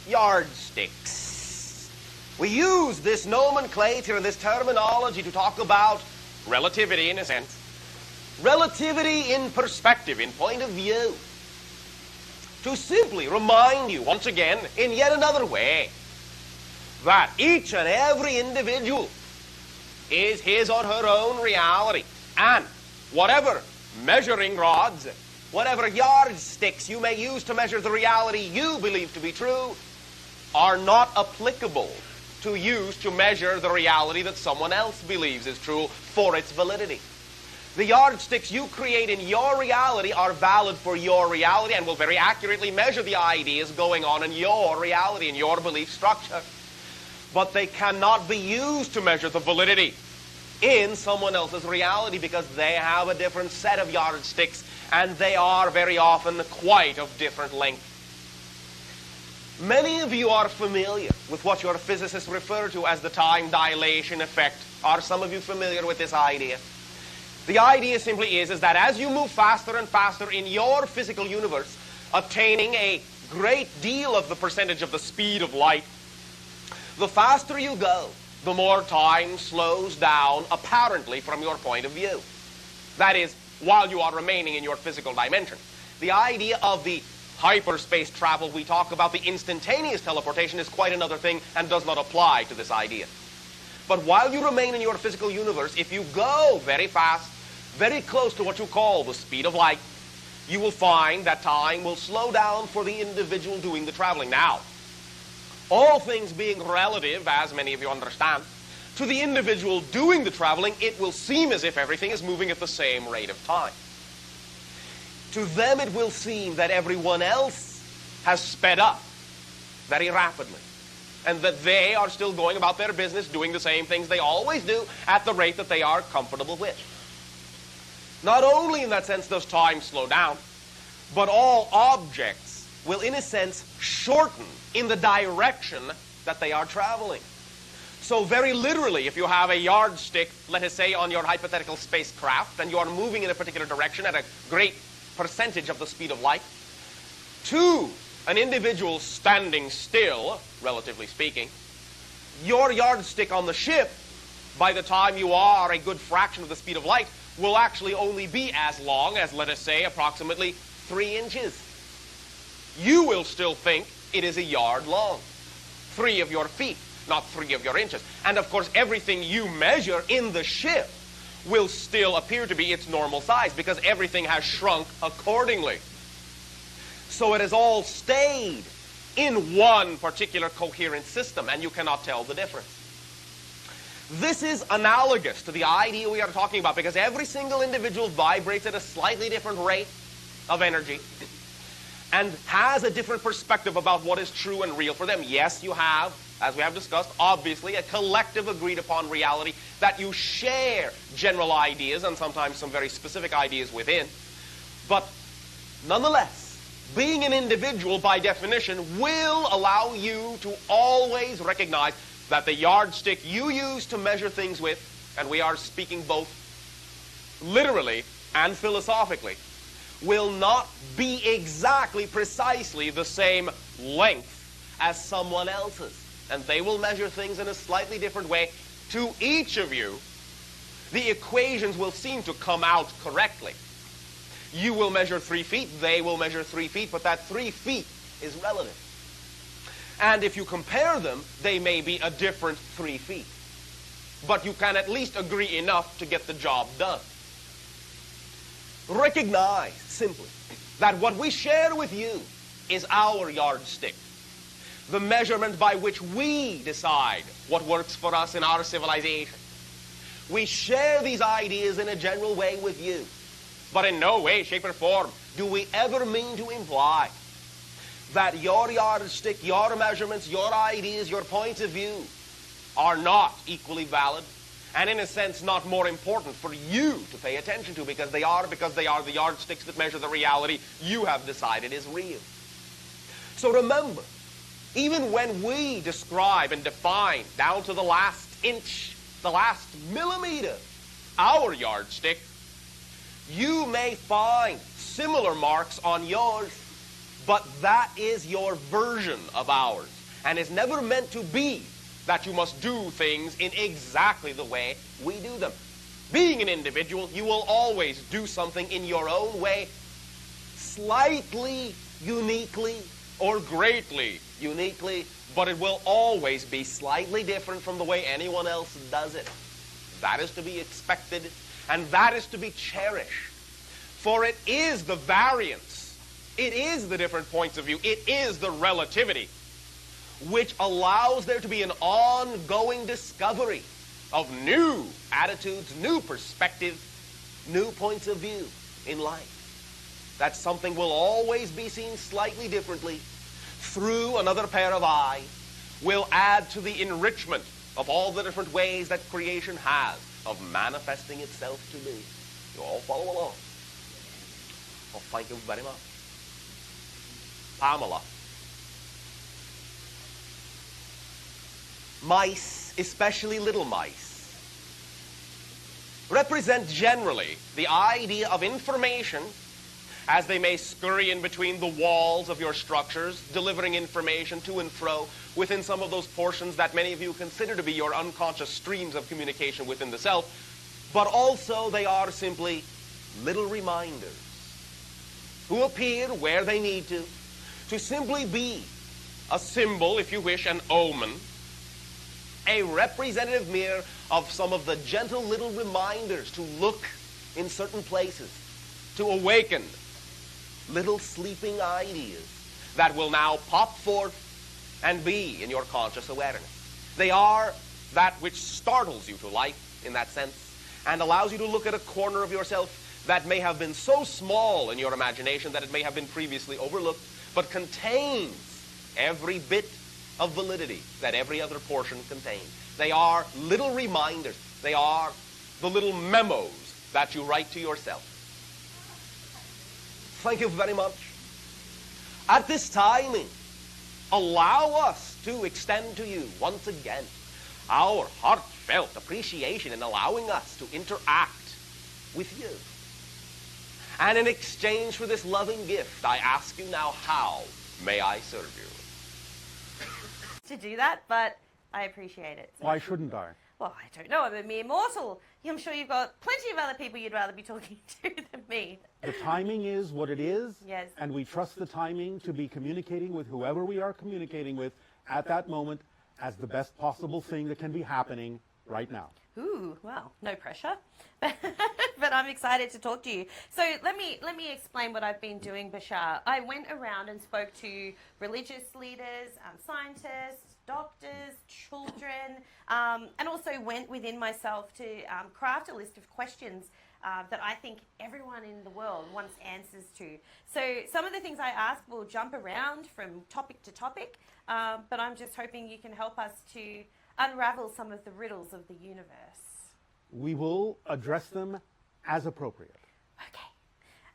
Yardsticks. We use this nomenclature and this terminology to talk about relativity in a sense. Relativity in perspective, in point of view. To simply remind you once again, in yet another way, that each and every individual is his or her own reality. And whatever measuring rods, whatever yardsticks you may use to measure the reality you believe to be true, are not applicable to use to measure the reality that someone else believes is true for its validity. The yardsticks you create in your reality are valid for your reality and will very accurately measure the ideas going on in your reality, in your belief structure. But they cannot be used to measure the validity in someone else's reality because they have a different set of yardsticks and they are very often quite of different length. Many of you are familiar with what your physicists refer to as the time dilation effect. Are some of you familiar with this idea? The idea simply is that as you move faster and faster in your physical universe, attaining a great deal of the percentage of the speed of light, the faster you go, the more time slows down apparently from your point of view. That is, while you are remaining in your physical dimension. The idea of the hyperspace travel we talk about, the instantaneous teleportation, is quite another thing and does not apply to this idea. But while you remain in your physical universe, if you go very fast, very close to what you call the speed of light, you will find that time will slow down for the individual doing the traveling. Now, all things being relative, as many of you understand, to the individual doing the traveling, it will seem as if everything is moving at the same rate of time. To them, it will seem that everyone else has sped up very rapidly, and that they are still going about their business, doing the same things they always do at the rate that they are comfortable with. Not only in that sense does time slow down, but all objects will, in a sense, shorten in the direction that they are traveling. So very literally, if you have a yardstick, let us say, on your hypothetical spacecraft, and you are moving in a particular direction at a great percentage of the speed of light, to an individual standing still, relatively speaking, your yardstick on the ship, by the time you are a good fraction of the speed of light, will actually only be as long as, let us say, approximately 3 inches. You will still think it is a yard long. 3 of your feet, not 3 of your inches. And of course, everything you measure in the ship will still appear to be its normal size because everything has shrunk accordingly. So it has all stayed in one particular coherent system, and you cannot tell the difference. This is analogous to the idea we are talking about because every single individual vibrates at a slightly different rate of energy and has a different perspective about what is true and real for them. Yes, you have, as we have discussed, obviously a collective agreed upon reality that you share general ideas and sometimes some very specific ideas within. But nonetheless, being an individual by definition will allow you to always recognize that the yardstick you use to measure things with, and we are speaking both literally and philosophically, will not be exactly precisely the same length as someone else's. And they will measure things in a slightly different way. To each of you, the equations will seem to come out correctly. You will measure 3 feet, they will measure 3 feet, but that 3 feet is relative. And if you compare them, they may be a different 3 feet. But you can at least agree enough to get the job done. Recognize, simply, that what we share with you is our yardstick. The measurement by which we decide what works for us in our civilization. We share these ideas in a general way with you. But in no way, shape, or form do we ever mean to imply that your yardstick, your measurements, your ideas, your points of view are not equally valid and in a sense not more important for you to pay attention to because they are the yardsticks that measure the reality you have decided is real. So remember, even when we describe and define down to the last inch, the last millimeter, our yardstick, you may find similar marks on yours, But that is your version of ours, and is never meant to be that you must do things in exactly the way we do them. Being an individual, you will always do something in your own way, slightly uniquely or greatly uniquely, but it will always be slightly different from the way anyone else does it. That is to be expected, and that is to be cherished. For it is the variance, it is the different points of view, it is the relativity which allows there to be an ongoing discovery of new attitudes, new perspectives, new points of view in life. That something will always be seen slightly differently through another pair of eyes, will add to the enrichment of all the different ways that creation has of manifesting itself to be. You all follow along? Oh, thank you very much. Pamela. Mice, especially little mice, represent generally the idea of information as they may scurry in between the walls of your structures, delivering information to and fro within some of those portions that many of you consider to be your unconscious streams of communication within the self. But also they are simply little reminders who appear where they need to simply be a symbol, if you wish, an omen, a representative mirror of some of the gentle little reminders to look in certain places, to awaken little sleeping ideas that will now pop forth and be in your conscious awareness. They are that which startles you to life in that sense and allows you to look at a corner of yourself that may have been so small in your imagination that it may have been previously overlooked, but contains every bit of validity that every other portion contains. They are little reminders. They are the little memos that you write to yourself. Thank you very much. At this timing, allow us to extend to you once again our heartfelt appreciation in allowing us to interact with you. And in exchange for this loving gift, I ask you now, how may I serve you? To do that, but I appreciate it. Why shouldn't I? Well, I don't know. I'm a mere mortal. I'm sure you've got plenty of other people you'd rather be talking to than me. The timing is what it is, Yes. and we trust the timing to be communicating with whoever we are communicating with at that moment as the best possible thing that can be happening right now. Ooh, well, no pressure. But I'm excited to talk to you. So let me explain what I've been doing, Bashar. I went around and spoke to religious leaders, scientists, doctors, children, and also went within myself to craft a list of questions that I think everyone in the world wants answers to. So some of the things I ask will jump around from topic to topic, but I'm just hoping you can help us to unravel some of the riddles of the universe. We will address them as appropriate. Okay.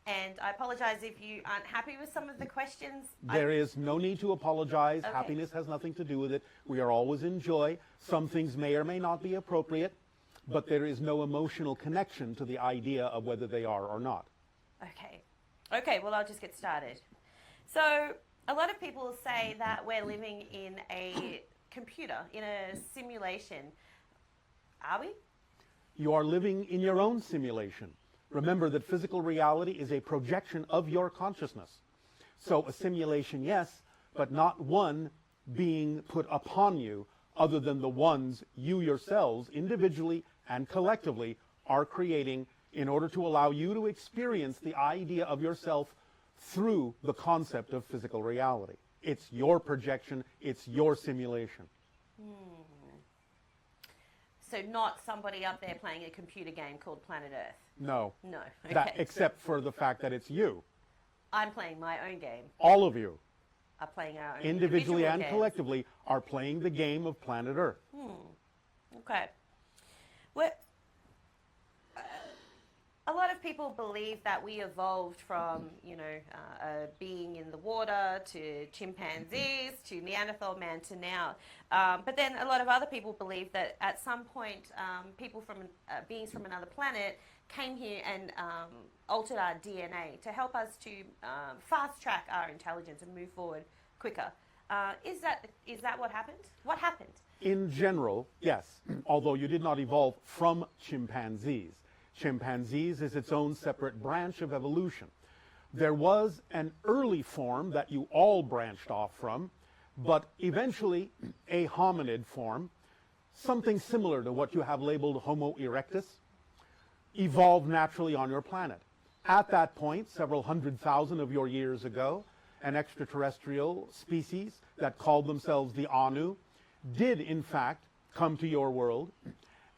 And I apologize if you aren't happy with some of the questions. There is no need to apologize. Okay. Happiness has nothing to do with it. We are always in joy. Some things may or may not be appropriate, but there is no emotional connection to the idea of whether they are or not. Okay. Okay, well, I'll just get started. So a lot of people say that we're living in a computer, in a simulation. Are we? You are living in your own simulation. Remember that physical reality is a projection of your consciousness. So a simulation, yes, but not one being put upon you other than the ones you yourselves, individually and collectively, are creating in order to allow you to experience the idea of yourself through the concept of physical reality. It's your projection, it's your simulation. So not somebody up there playing a computer game called Planet Earth? No. No, okay. Except for the fact that it's you. I'm playing my own game. All of you, Are playing our own individually and games. collectively, are playing the game of Planet Earth. Okay. Well, a lot lot of people believe that we evolved from, being in the water to chimpanzees to Neanderthal man to now. But then a lot of other people believe that at some point, beings from another planet came here and altered our DNA to help us to fast track our intelligence and move forward quicker. Is that what happened? What happened? In general, yes, although you did not evolve from chimpanzees. Chimpanzees is its own separate branch of evolution. There was an early form that you all branched off from, but eventually a hominid form, something similar to what you have labeled Homo erectus, evolved naturally on your planet. At that point, several 100,000 of your years ago, an extraterrestrial species that called themselves the Anu did in fact come to your world,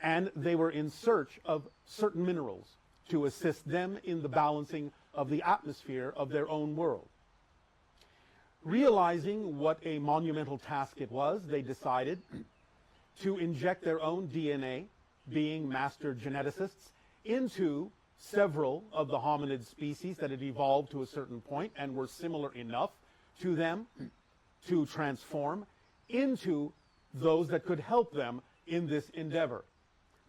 and they were in search of certain minerals to assist them in the balancing of the atmosphere of their own world. Realizing what a monumental task it was, they decided to inject their own DNA, being master geneticists, into several of the hominid species that had evolved to a certain point and were similar enough to them to transform into those that could help them in this endeavor.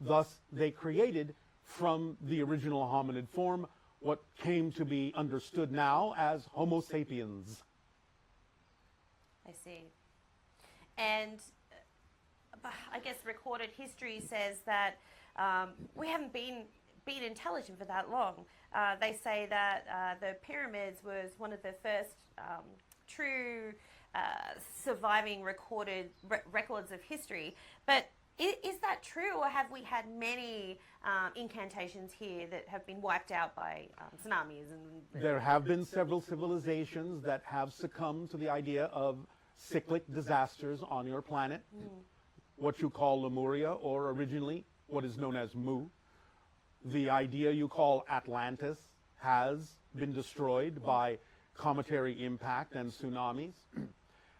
Thus, they created from the original hominid form what came to be understood now as Homo sapiens. I see. And I guess recorded history says that we haven't been intelligent for that long. They say that the pyramids was one of the first true surviving recorded records of history. But is that true, or have we had many incantations here that have been wiped out by tsunamis? There have been several civilizations that have succumbed to the idea of cyclic disasters on your planet, what you call Lemuria, or originally what is known as Mu. The idea you call Atlantis has been destroyed by cometary impact and tsunamis.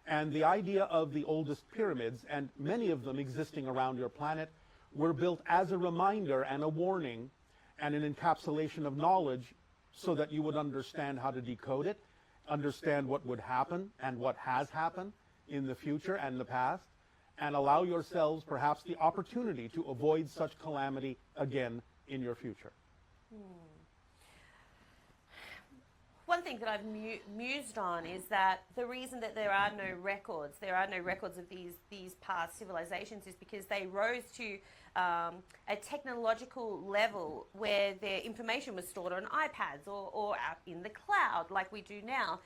And the idea of the oldest pyramids, and many of them existing around your planet, were built as a reminder and a warning and an encapsulation of knowledge so that you would understand how to decode it, understand what would happen and what has happened in the future and the past, and allow yourselves perhaps the opportunity to avoid such calamity again in your future. One thing that I've mused on is that the reason that there are no records of these past civilizations, is because they rose to a technological level where their information was stored on iPads or out in the cloud like we do now.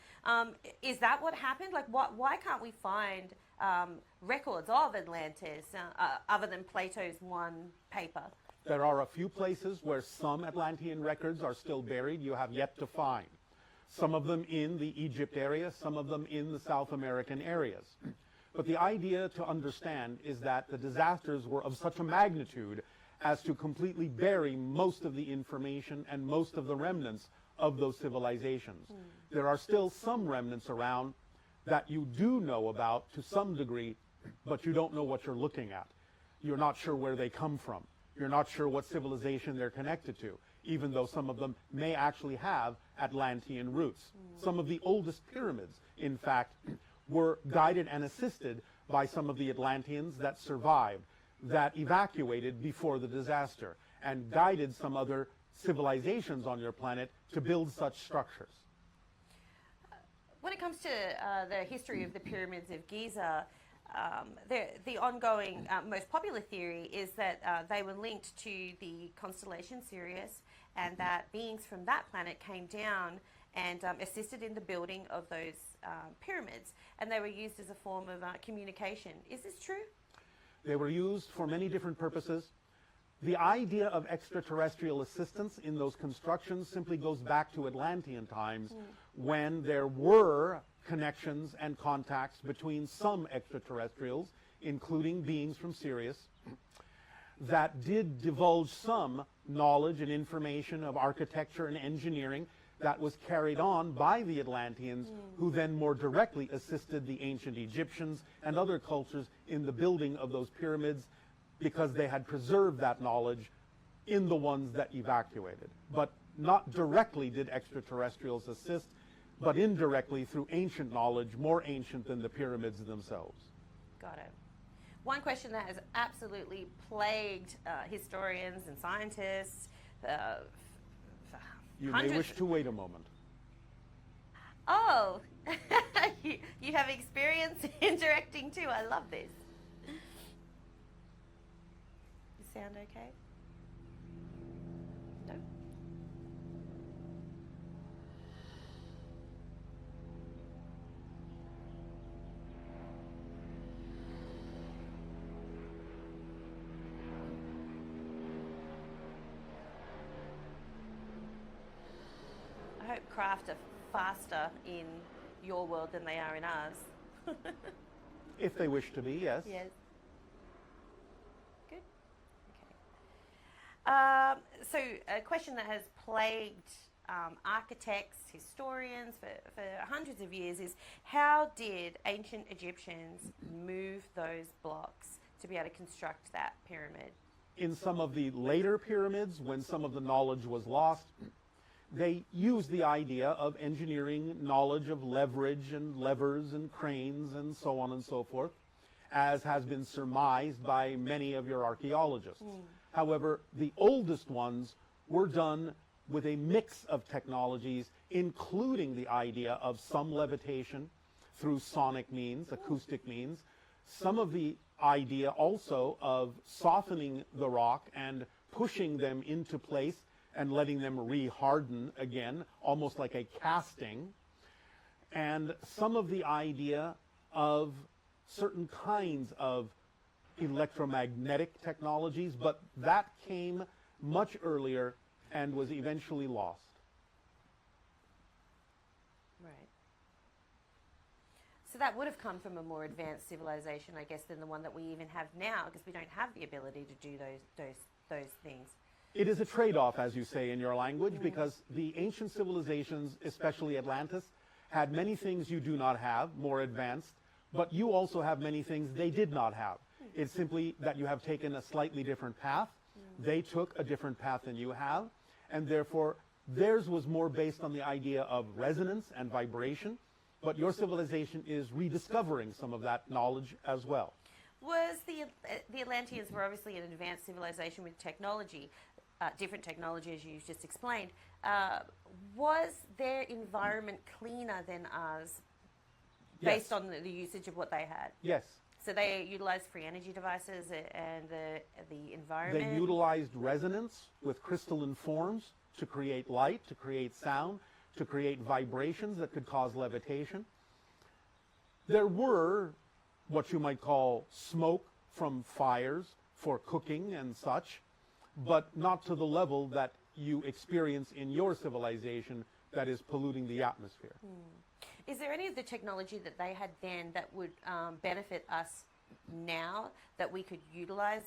Is that what happened? Like, why can't we find records of Atlantis other than Plato's one paper? There are a few places where some Atlantean records are still buried you have yet to find. Some of them in the Egypt area, some of them in the South American areas. But the idea to understand is that the disasters were of such a magnitude as to completely bury most of the information and most of the remnants of those civilizations. There are still some remnants around that you do know about to some degree, but you don't know what you're looking at. You're not sure where they come from. You're not sure what civilization they're connected to, even though some of them may actually have Atlantean roots. Some of the oldest pyramids, in fact, were guided and assisted by some of the Atlanteans that survived, that evacuated before the disaster, and guided some other civilizations on your planet to build such structures. When it comes to the history of the pyramids of Giza, the ongoing, most popular theory is that they were linked to the constellation Sirius, and that beings from that planet came down and assisted in the building of those pyramids, and they were used as a form of communication. Is this true? They were used for many different purposes. The idea of extraterrestrial assistance in those constructions simply goes back to Atlantean times, when there were connections and contacts between some extraterrestrials, including beings from Sirius, that did divulge some knowledge and information of architecture and engineering that was carried on by the Atlanteans, who then more directly assisted the ancient Egyptians and other cultures in the building of those pyramids, because they had preserved that knowledge in the ones that evacuated. But not directly did extraterrestrials assist, but indirectly through ancient knowledge, more ancient than the pyramids themselves. Got it. One question that has absolutely plagued historians and scientists. You may wish to wait a moment. Oh, you have experience in directing too. I love this. You sound okay? No? I hope craft are faster in your world than they are in ours. If they wish to be, yes. Yes. Good. So a question that has plagued architects, historians for hundreds of years is, how did ancient Egyptians move those blocks to be able to construct that pyramid? In some of the later pyramids, when some of the knowledge was lost, they used the idea of engineering knowledge of leverage and levers and cranes and so on and so forth, as has been surmised by many of your archaeologists. However, the oldest ones were done with a mix of technologies, including the idea of some levitation through sonic means, acoustic means, some of the idea also of softening the rock and pushing them into place and letting them re-harden again, almost like a casting, and some of the idea of certain kinds of electromagnetic technologies, but that came much earlier and was eventually lost. Right. So that would have come from a more advanced civilization, I guess, than the one that we even have now, because we don't have the ability to do those things. It is a trade-off, as you say in your language, because the ancient civilizations, especially Atlantis, had many things you do not have, more advanced, but you also have many things they did not have. It's simply that you have taken a slightly different path. They took a different path than you have, and therefore theirs was more based on the idea of resonance and vibration, but your civilization is rediscovering some of that knowledge as well. Was the Atlanteans were obviously an advanced civilization with technology, different technology as you just explained. Was their environment cleaner than ours, based on the usage of what they had? Yes. So they utilized free energy devices and the environment? They utilized resonance with crystalline forms to create light, to create sound, to create vibrations that could cause levitation. There were what you might call smoke from fires for cooking and such, but not to the level that you experience in your civilization that is polluting the atmosphere. Is there any of the technology that they had then that would benefit us now, that we could utilize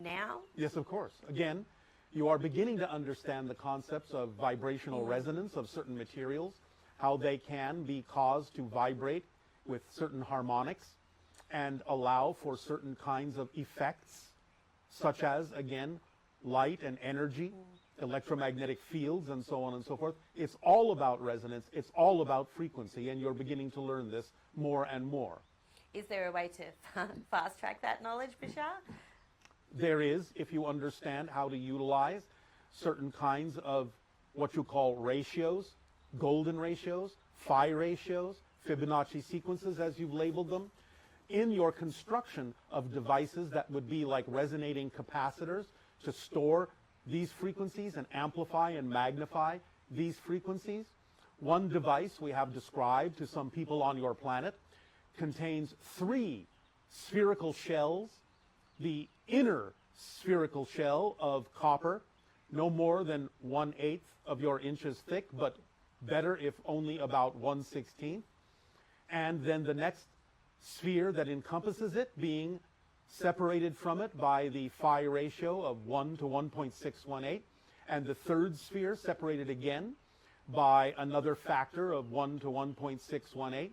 now? Yes, of course. Again, you are beginning to understand the concepts of vibrational resonance of certain materials, how they can be caused to vibrate with certain harmonics and allow for certain kinds of effects, such as, again, light and energy, electromagnetic fields, and so on and so forth. It's all about resonance. It's all about frequency, and you're beginning to learn this more and more. Is there a way to fast track that knowledge, Bashar? There is, if you understand how to utilize certain kinds of what you call ratios, golden ratios, phi ratios, Fibonacci sequences, as you've labeled them, in your construction of devices that would be like resonating capacitors to store these frequencies and amplify and magnify these frequencies. One device we have described to some people on your planet contains 3 spherical shells, the inner spherical shell of copper, no more than 1/8 of your inches thick, but better if only about 1/16. And then the next sphere that encompasses it being separated from it by the phi ratio of 1 to 1.618, and the third sphere separated again by another factor of 1 to 1.618.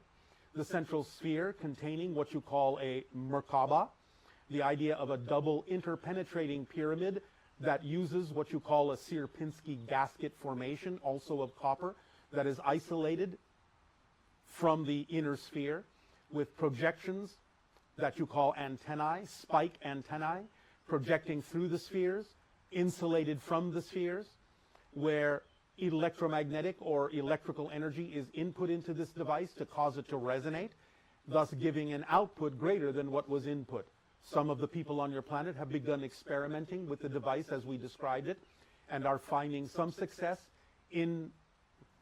The central sphere containing what you call a Merkaba, the idea of a double interpenetrating pyramid that uses what you call a Sierpinski gasket formation, also of copper, that is isolated from the inner sphere with projections that you call antennae, spike antennae, projecting through the spheres, insulated from the spheres, where electromagnetic or electrical energy is input into this device to cause it to resonate, thus giving an output greater than what was input. Some of the people on your planet have begun experimenting with the device as we described it and are finding some success in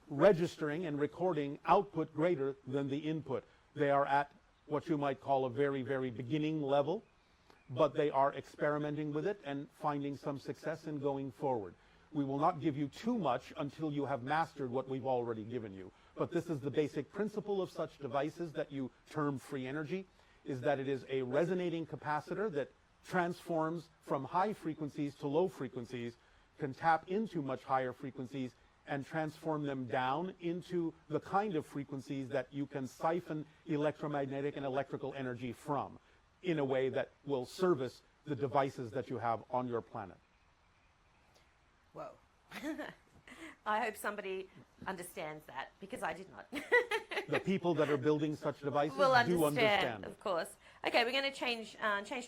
registering and recording output greater than the input. They are at what you might call a very, very beginning level, but they are experimenting with it and finding some success in going forward. We will not give you too much until you have mastered what we've already given you. But this is the basic principle of such devices that you term free energy, is that it is a resonating capacitor that transforms from high frequencies to low frequencies, can tap into much higher frequencies, and transform them down into the kind of frequencies that you can siphon electromagnetic and electrical energy from in a way that will service the devices that you have on your planet. Whoa. I hope somebody understands that, because I did not. The people that are building such devices will do understand. Of course. Okay, we're going to change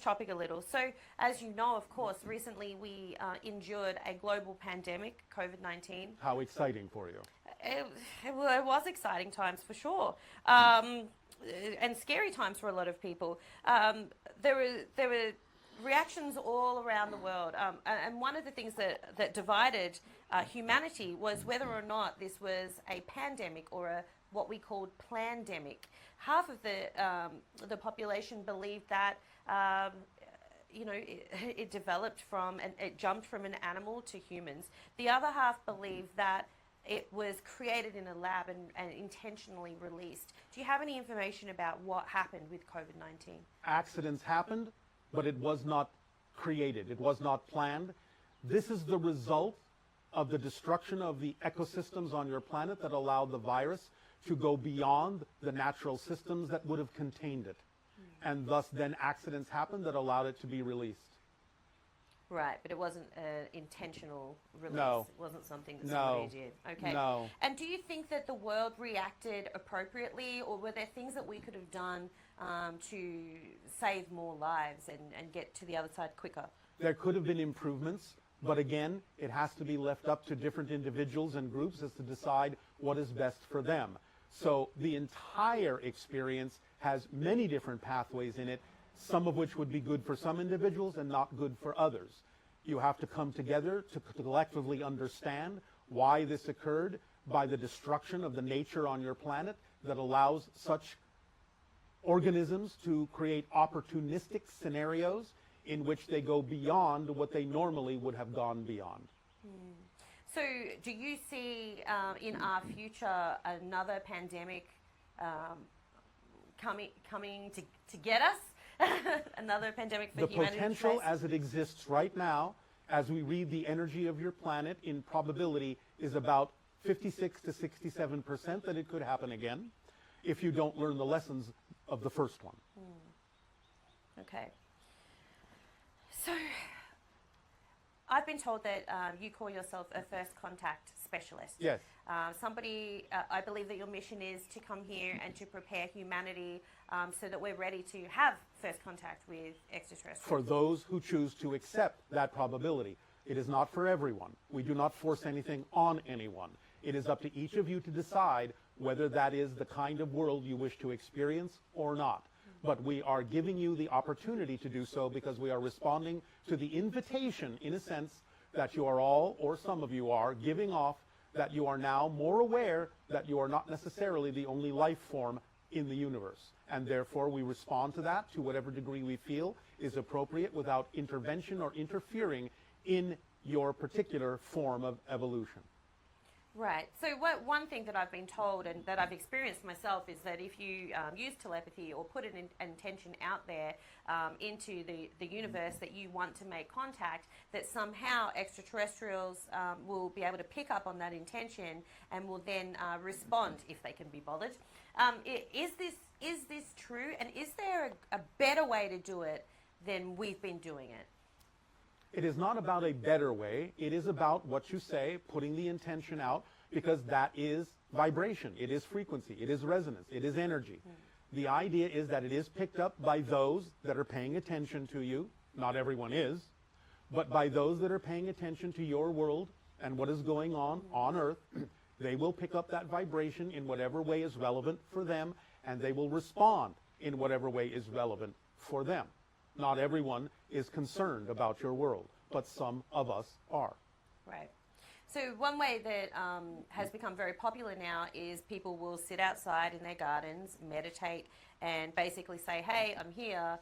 topic a little. So, as you know, of course, recently we endured a global pandemic, COVID-19. How exciting for you. It was exciting times for sure. And scary times for a lot of people. There were reactions all around the world. And one of the things that divided humanity was whether or not this was a pandemic or what we called plandemic. Half of the population believed that it developed from and it jumped from an animal to humans. The other half believed that it was created in a lab and intentionally released. Do you have any information about what happened with COVID-19? Accidents happened, but it was not created. It was not planned. This is the result of the destruction of the ecosystems on your planet that allowed the virus to go beyond the natural systems that would have contained it. And thus then accidents happened that allowed it to be released. Right, but it wasn't an intentional release. No. It wasn't something that somebody did. Okay. No. And do you think that the world reacted appropriately, or were there things that we could have done to save more lives and get to the other side quicker? There could have been improvements, but again, it has to be left up to different individuals and groups as to decide what is best for them. So the entire experience has many different pathways in it, some of which would be good for some individuals and not good for others. You have to come together to collectively understand why this occurred by the destruction of the nature on your planet that allows such organisms to create opportunistic scenarios in which they go beyond what they normally would have gone beyond. So do you see in our future another pandemic coming to get us? Another pandemic for humanity? The potential as it exists right now, as we read the energy of your planet in probability, is about 56 to 67% that it could happen again if you don't learn the lessons of the first one. Okay. So I've been told that you call yourself a first contact specialist. Yes. Somebody, I believe that your mission is to come here and to prepare humanity so that we're ready to have first contact with extraterrestrials. For those who choose to accept that probability. It is not for everyone. We do not force anything on anyone. It is up to each of you to decide whether that is the kind of world you wish to experience or not. But we are giving you the opportunity to do so because we are responding to the invitation, in a sense, that you are all, or some of you are, giving off, that you are now more aware that you are not necessarily the only life form in the universe. And therefore we respond to that to whatever degree we feel is appropriate without intervention or interfering in your particular form of evolution. Right. So one thing that I've been told and that I've experienced myself is that if you use telepathy or put an intention out there into the universe that you want to make contact, that somehow extraterrestrials will be able to pick up on that intention and will then respond if they can be bothered. Is this true? And is there a better way to do it than we've been doing it? It is not about a better way. It is about what you say, putting the intention out, because that is vibration. It is frequency. It is resonance. It is energy. The idea is that it is picked up by those that are paying attention to you. Not everyone is, but by those that are paying attention to your world and what is going on Earth. They will pick up that vibration in whatever way is relevant for them, and they will respond in whatever way is relevant for them. Not everyone is concerned about your world, but some of us are. Right. So one way that has become very popular now is people will sit outside in their gardens, meditate, and basically say, hey, I'm here,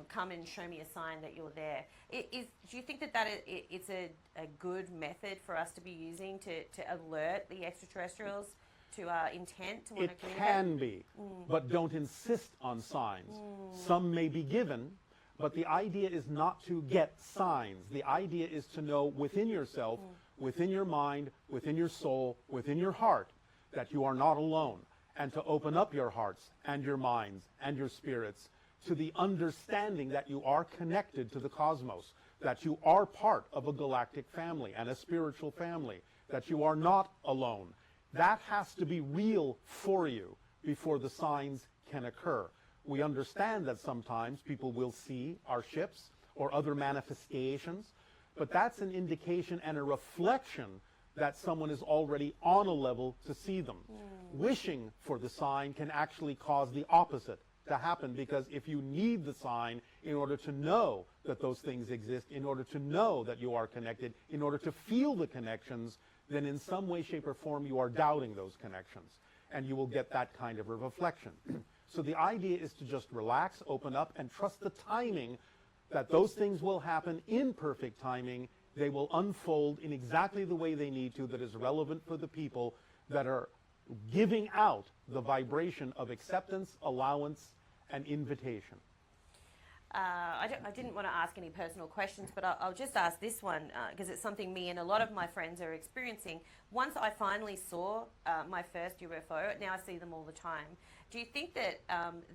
come and show me a sign that you're there. Do you think that it's a good method for us to be using to alert the extraterrestrials to our intent to want to communicate? It can be, but don't insist on signs. Some may be given, but the idea is not to get signs. The idea is to know within yourself, within your mind, within your soul, within your heart, that you are not alone, and to open up your hearts and your minds and your spirits to the understanding that you are connected to the cosmos, that you are part of a galactic family and a spiritual family, that you are not alone. That has to be real for you before the signs can occur. We understand that sometimes people will see our ships or other manifestations, but that's an indication and a reflection that someone is already on a level to see them. Wishing for the sign can actually cause the opposite to happen, because if you need the sign in order to know that those things exist, in order to know that you are connected, in order to feel the connections, then in some way, shape, or form you are doubting those connections, and you will get that kind of a reflection. So the idea is to just relax, open up, and trust the timing that those things will happen in perfect timing. They will unfold in exactly the way they need to, that is relevant for the people that are giving out the vibration of acceptance, allowance, and invitation. I didn't want to ask any personal questions, but I'll just ask this one because it's something me and a lot of my friends are experiencing. Once I finally saw my first UFO, now I see them all the time. Do you think that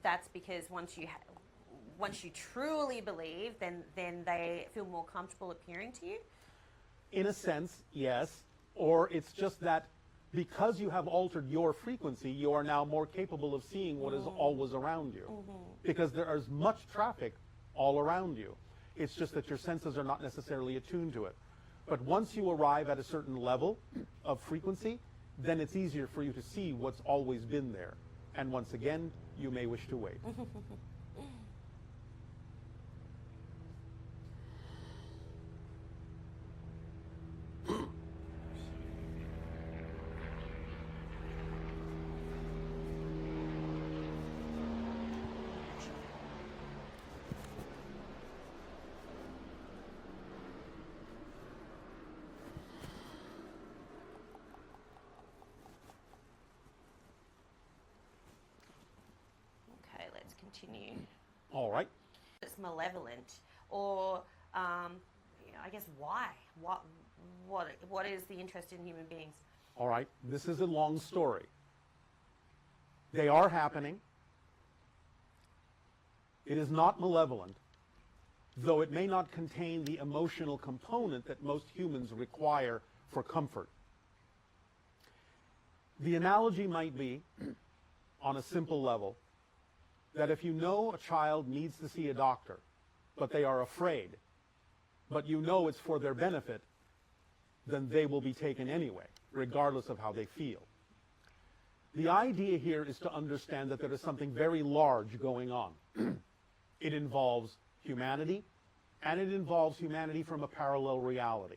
that's because once you truly believe, then they feel more comfortable appearing to you? In a sense, yes. Or it's just that because you have altered your frequency, you are now more capable of seeing what is always around you. Because there is much traffic all around you. It's just that your senses are not necessarily attuned to it. But once you arrive at a certain level of frequency, then it's easier for you to see what's always been there. And once again, you may wish to wait. Okay, let's continue. All right. It's malevolent, or I guess why? What is the interest in human beings? All right. This is a long story. They are happening. It is not malevolent, though it may not contain the emotional component that most humans require for comfort. The analogy might be, on a simple level, that if you know a child needs to see a doctor, but they are afraid, but you know it's for their benefit, then they will be taken anyway, regardless of how they feel. The idea here is to understand that there is something very large going on. It involves humanity, and it involves humanity from a parallel reality.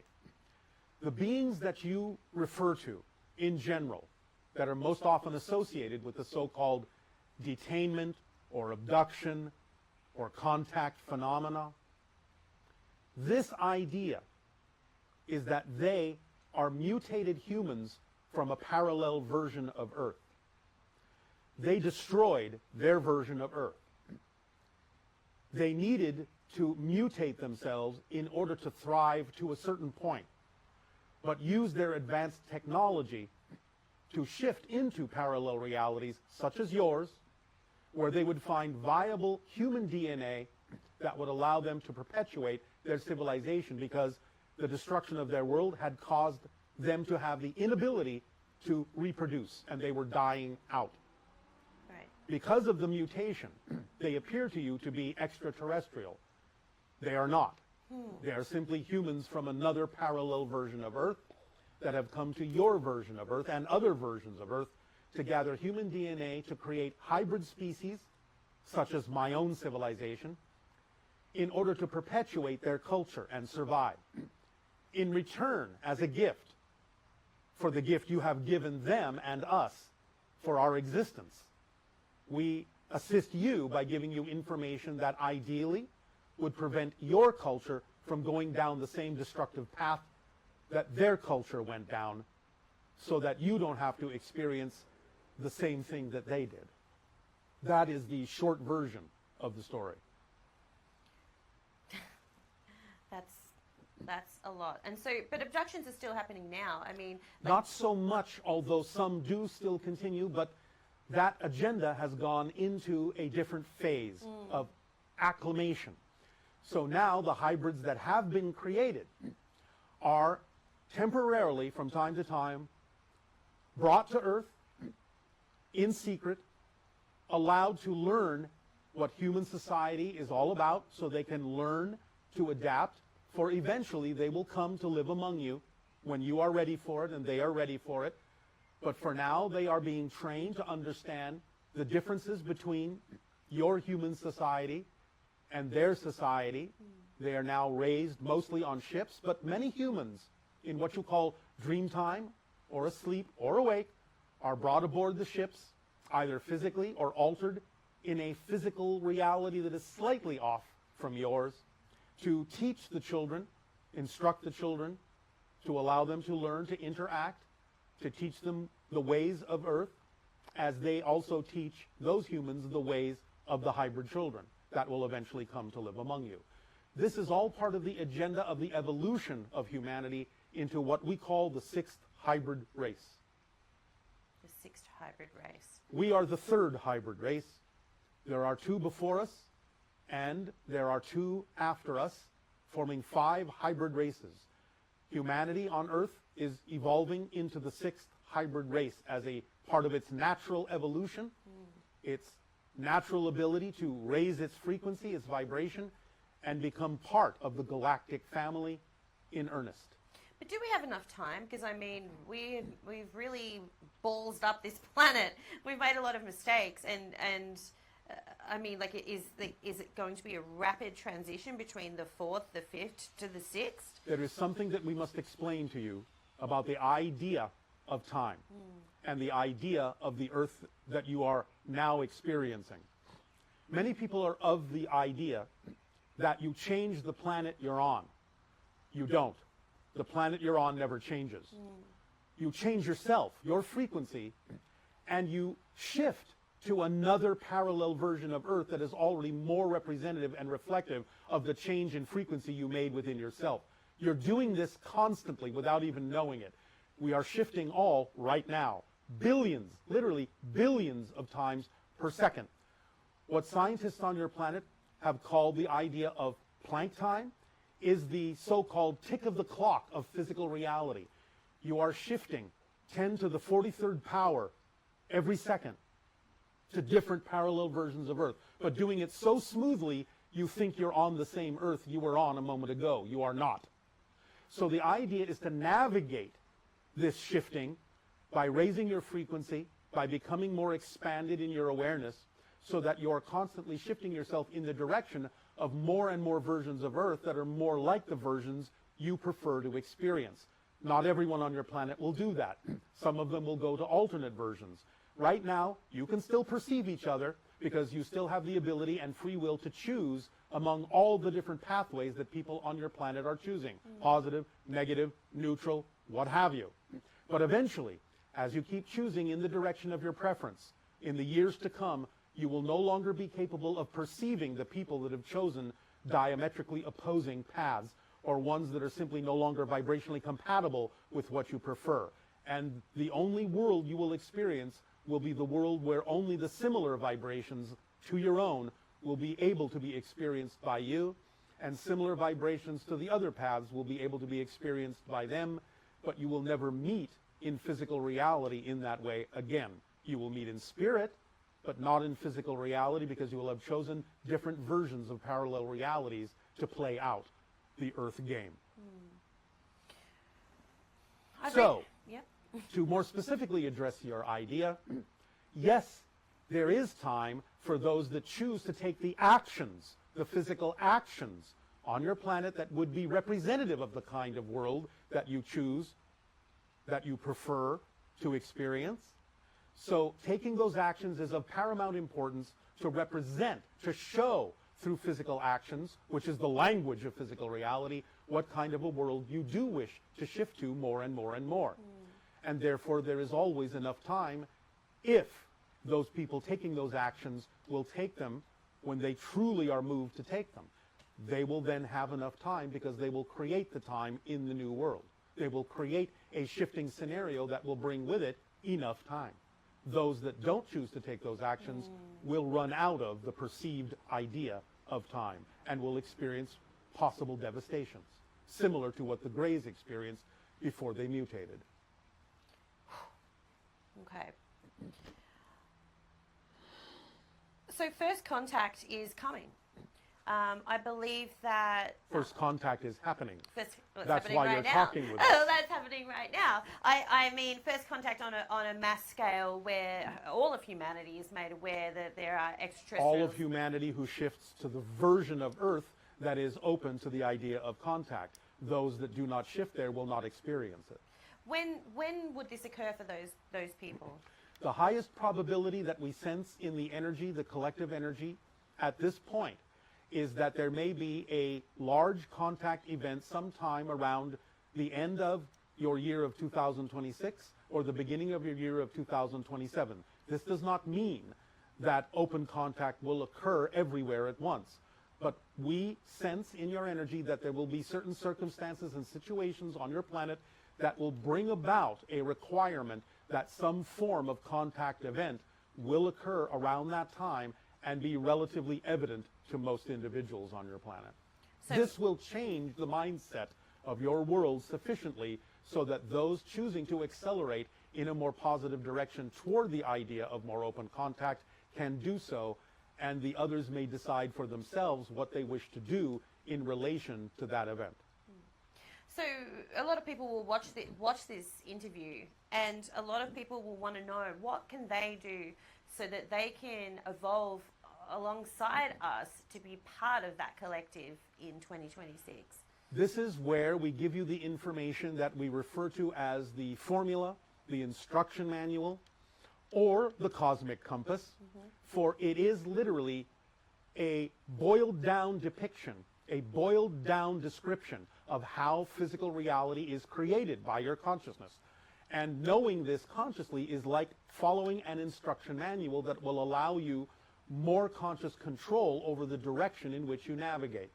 The beings that you refer to, in general, that are most often associated with the so-called detainment or abduction or contact phenomena, this idea is that they are mutated humans from a parallel version of Earth. They destroyed their version of Earth. They needed to mutate themselves in order to thrive to a certain point, but use their advanced technology to shift into parallel realities such as yours, where they would find viable human DNA that would allow them to perpetuate their civilization, because the destruction of their world had caused them to have the inability to reproduce, and they were dying out. Right. Because of the mutation, they appear to you to be extraterrestrial. They are not. They are simply humans from another parallel version of Earth that have come to your version of Earth and other versions of Earth to gather human DNA to create hybrid species, such as my own civilization, in order to perpetuate their culture and survive. In return, as a gift, for the gift you have given them and us for our existence, we assist you by giving you information that ideally would prevent your culture from going down the same destructive path that their culture went down, so that you don't have to experience the same thing that they did. That is the short version of the story. That's a lot. And so, but abductions are still happening now. I mean, not so much, although some do still continue, but that agenda has gone into a different phase of acclimation. So now the hybrids that have been created are temporarily, from time to time, brought to Earth in secret, allowed to learn what human society is all about, so they can learn to adapt, for eventually they will come to live among you when you are ready for it and they are ready for it. But for now, they are being trained to understand the differences between your human society and their society. They are now raised mostly on ships, but many humans in what you call dream time, or asleep or awake, are brought aboard the ships, either physically or altered in a physical reality that is slightly off from yours, to teach the children, instruct the children, to allow them to learn to interact, to teach them the ways of Earth, as they also teach those humans the ways of the hybrid children that will eventually come to live among you. This is all part of the agenda of the evolution of humanity into what we call the sixth hybrid race. The sixth hybrid race. We are the third hybrid race. There are two before us, and there are two after us, forming 5 hybrid races. Humanity on Earth is evolving into the sixth hybrid race as a part of its natural evolution, its natural ability to raise its frequency, its vibration, and become part of the galactic family in earnest. But do we have enough time? Because I mean, we've really ballsed up this planet. We've made a lot of mistakes, and I mean, like, is it going to be a rapid transition between the 4th, the 5th to the 6th? There is something that we must explain to you about the idea of time and the idea of the Earth that you are now experiencing. Many people are of the idea that you change the planet you're on. You don't. The planet you're on never changes. You change yourself, your frequency, and you shift to another parallel version of Earth that is already more representative and reflective of the change in frequency you made within yourself. You're doing this constantly without even knowing it. We are shifting all right now, billions, literally billions of times per second. What scientists on your planet have called the idea of Planck time is the so-called tick of the clock of physical reality. You are shifting 10 to the 43rd power every second to different parallel versions of Earth, but doing it so smoothly you think you're on the same Earth you were on a moment ago. You are not. So the idea is to navigate this shifting by raising your frequency, by becoming more expanded in your awareness, so that you're constantly shifting yourself in the direction of more and more versions of Earth that are more like the versions you prefer to experience. Not everyone on your planet will do that. Some of them will go to alternate versions. Right now, you can still perceive each other because you still have the ability and free will to choose among all the different pathways that people on your planet are choosing. Positive, negative, neutral, what have you. But eventually, as you keep choosing in the direction of your preference, in the years to come, you will no longer be capable of perceiving the people that have chosen diametrically opposing paths, or ones that are simply no longer vibrationally compatible with what you prefer. And the only world you will experience will be the world where only the similar vibrations to your own will be able to be experienced by you, and similar vibrations to the other paths will be able to be experienced by them, but you will never meet in physical reality in that way again. You will meet in spirit, but not in physical reality, because you will have chosen different versions of parallel realities to play out the Earth game. So, to more specifically address your idea, yes, there is time for those that choose to take the actions, the physical actions on your planet that would be representative of the kind of world that you choose, that you prefer to experience. So taking those actions is of paramount importance to represent, to show through physical actions, which is the language of physical reality, what kind of a world you do wish to shift to more and more and more. And therefore there is always enough time if those people taking those actions will take them when they truly are moved to take them. They will then have enough time because they will create the time in the new world. They will create a shifting scenario that will bring with it enough time. Those that don't choose to take those actions will run out of the perceived idea of time and will experience possible devastations, similar to what the Greys experienced before they mutated. Okay. So first contact is coming. I believe that First contact is happening. That's That's why you're now. talking with us. Oh, that's happening right now. I mean, first contact on a mass scale where all of humanity is made aware that there are extraterrestrials. All of humanity who shifts to the version of Earth that is open to the idea of contact. Those that do not shift there will not experience it. When would this occur for those people? The highest probability that we sense in the energy, the collective energy, at this point, is that there may be a large contact event sometime around the end of your year of 2026 or the beginning of your year of 2027. This does not mean that open contact will occur everywhere at once. But we sense in your energy that there will be certain circumstances and situations on your planet that will bring about a requirement that some form of contact event will occur around that time and be relatively evident to most individuals on your planet. So this will change the mindset of your world sufficiently so that those choosing to accelerate in a more positive direction toward the idea of more open contact can do so, and the others may decide for themselves what they wish to do in relation to that event. So a lot of people will watch this interview, and a lot of people will want to know what can they do so that they can evolve alongside us to be part of that collective in 2026. This is where we give you the information that we refer to as the formula, the instruction manual, or the cosmic compass, for it is literally a boiled down depiction, a boiled down description of how physical reality is created by your consciousness. And knowing this consciously is like following an instruction manual that will allow you more conscious control over the direction in which you navigate.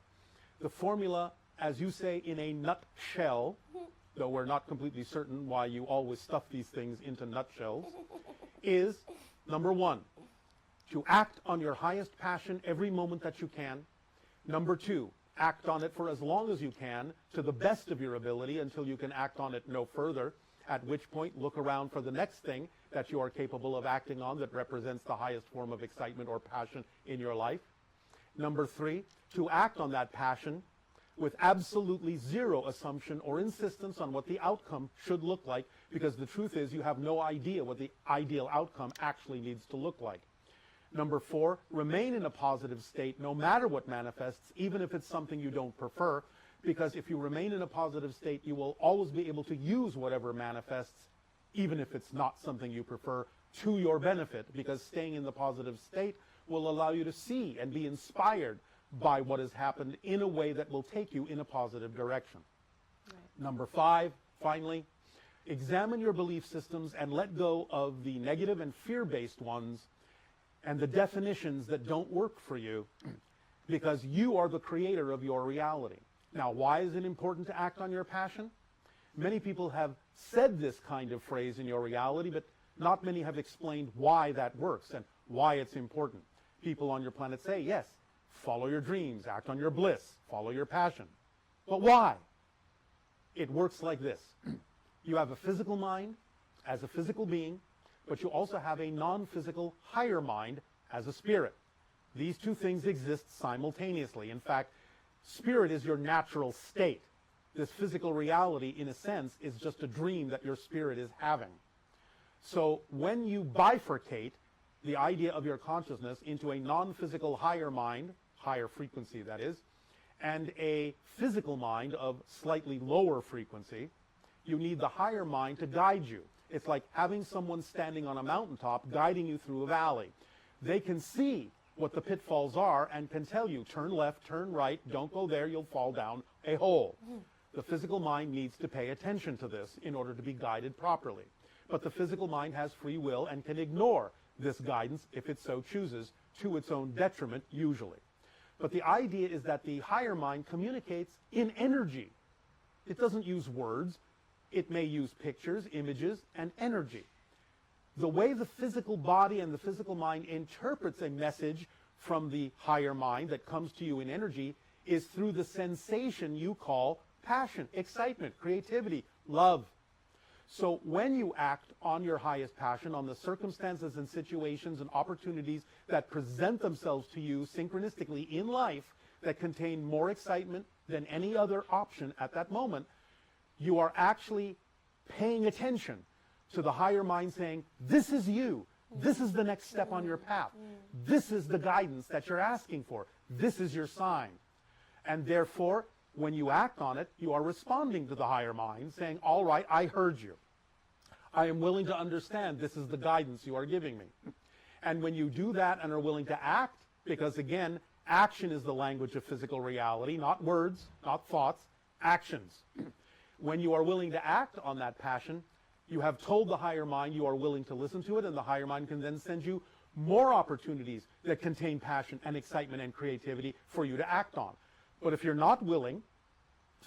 The formula, as you say, in a nutshell, though we're not completely certain why you always stuff these things into nutshells, is, number one, to act on your highest passion every moment that you can. Number two, act on it for as long as you can, to the best of your ability, until you can act on it no further, at which point look around for the next thing that you are capable of acting on that represents the highest form of excitement or passion in your life. Number three, to act on that passion with absolutely zero assumption or insistence on what the outcome should look like, because the truth is you have no idea what the ideal outcome actually needs to look like. Number four, remain in a positive state no matter what manifests, even if it's something you don't prefer, because if you remain in a positive state, you will always be able to use whatever manifests, even if it's not something you prefer, to your benefit, because staying in the positive state will allow you to see and be inspired by what has happened in a way that will take you in a positive direction. Right. Number five, finally, examine your belief systems and let go of the negative and fear-based ones and the definitions that don't work for you, because you are the creator of your reality. Now, why is it important to act on your passion? Many people have said this kind of phrase in your reality, but not many have explained why that works and why it's important. People on your planet say, yes, follow your dreams, act on your bliss, follow your passion. But why? It works like this. You have a physical mind as a physical being, but you also have a non-physical higher mind as a spirit. These two things exist simultaneously. In fact, spirit is your natural state. This physical reality, in a sense, is just a dream that your spirit is having. So when you bifurcate the idea of your consciousness into a non-physical higher mind, higher frequency that is, and a physical mind of slightly lower frequency, you need the higher mind to guide you. It's like having someone standing on a mountaintop guiding you through a valley. They can see what the pitfalls are and can tell you, turn left, turn right, don't go there, you'll fall down a hole. The physical mind needs to pay attention to this in order to be guided properly. But the physical mind has free will and can ignore this guidance if it so chooses, to its own detriment usually. But the idea is that the higher mind communicates in energy. It doesn't use words. It may use pictures, images, and energy. The way the physical body and the physical mind interprets a message from the higher mind that comes to you in energy is through the sensation you call passion, excitement, creativity, love. So when you act on your highest passion, on the circumstances and situations and opportunities that present themselves to you synchronistically in life that contain more excitement than any other option at that moment, you are actually paying attention to the higher mind saying, this is you. This is the next step on your path. This is the guidance that you're asking for. This is your sign. And therefore, when you act on it, you are responding to the higher mind, saying, all right, I heard you. I am willing to understand this is the guidance you are giving me. And when you do that and are willing to act, because again, action is the language of physical reality, not words, not thoughts, actions. When you are willing to act on that passion, you have told the higher mind you are willing to listen to it, and the higher mind can then send you more opportunities that contain passion and excitement and creativity for you to act on. But if you're not willing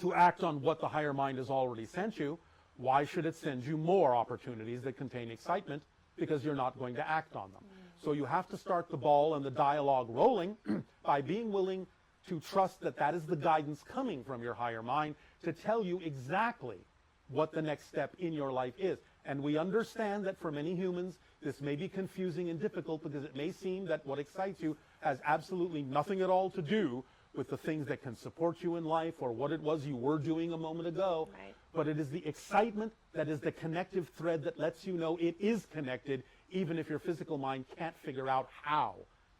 to act on what the higher mind has already sent you, why should it send you more opportunities that contain excitement? Because you're not going to act on them. So you have to start the ball and the dialogue rolling by being willing to trust that that is the guidance coming from your higher mind to tell you exactly what the next step in your life is. And we understand that for many humans, this may be confusing and difficult because it may seem that what excites you has absolutely nothing at all to do with the things that can support you in life or what it was you were doing a moment ago. Right. But it is the excitement that is the connective thread that lets you know it is connected, even if your physical mind can't figure out how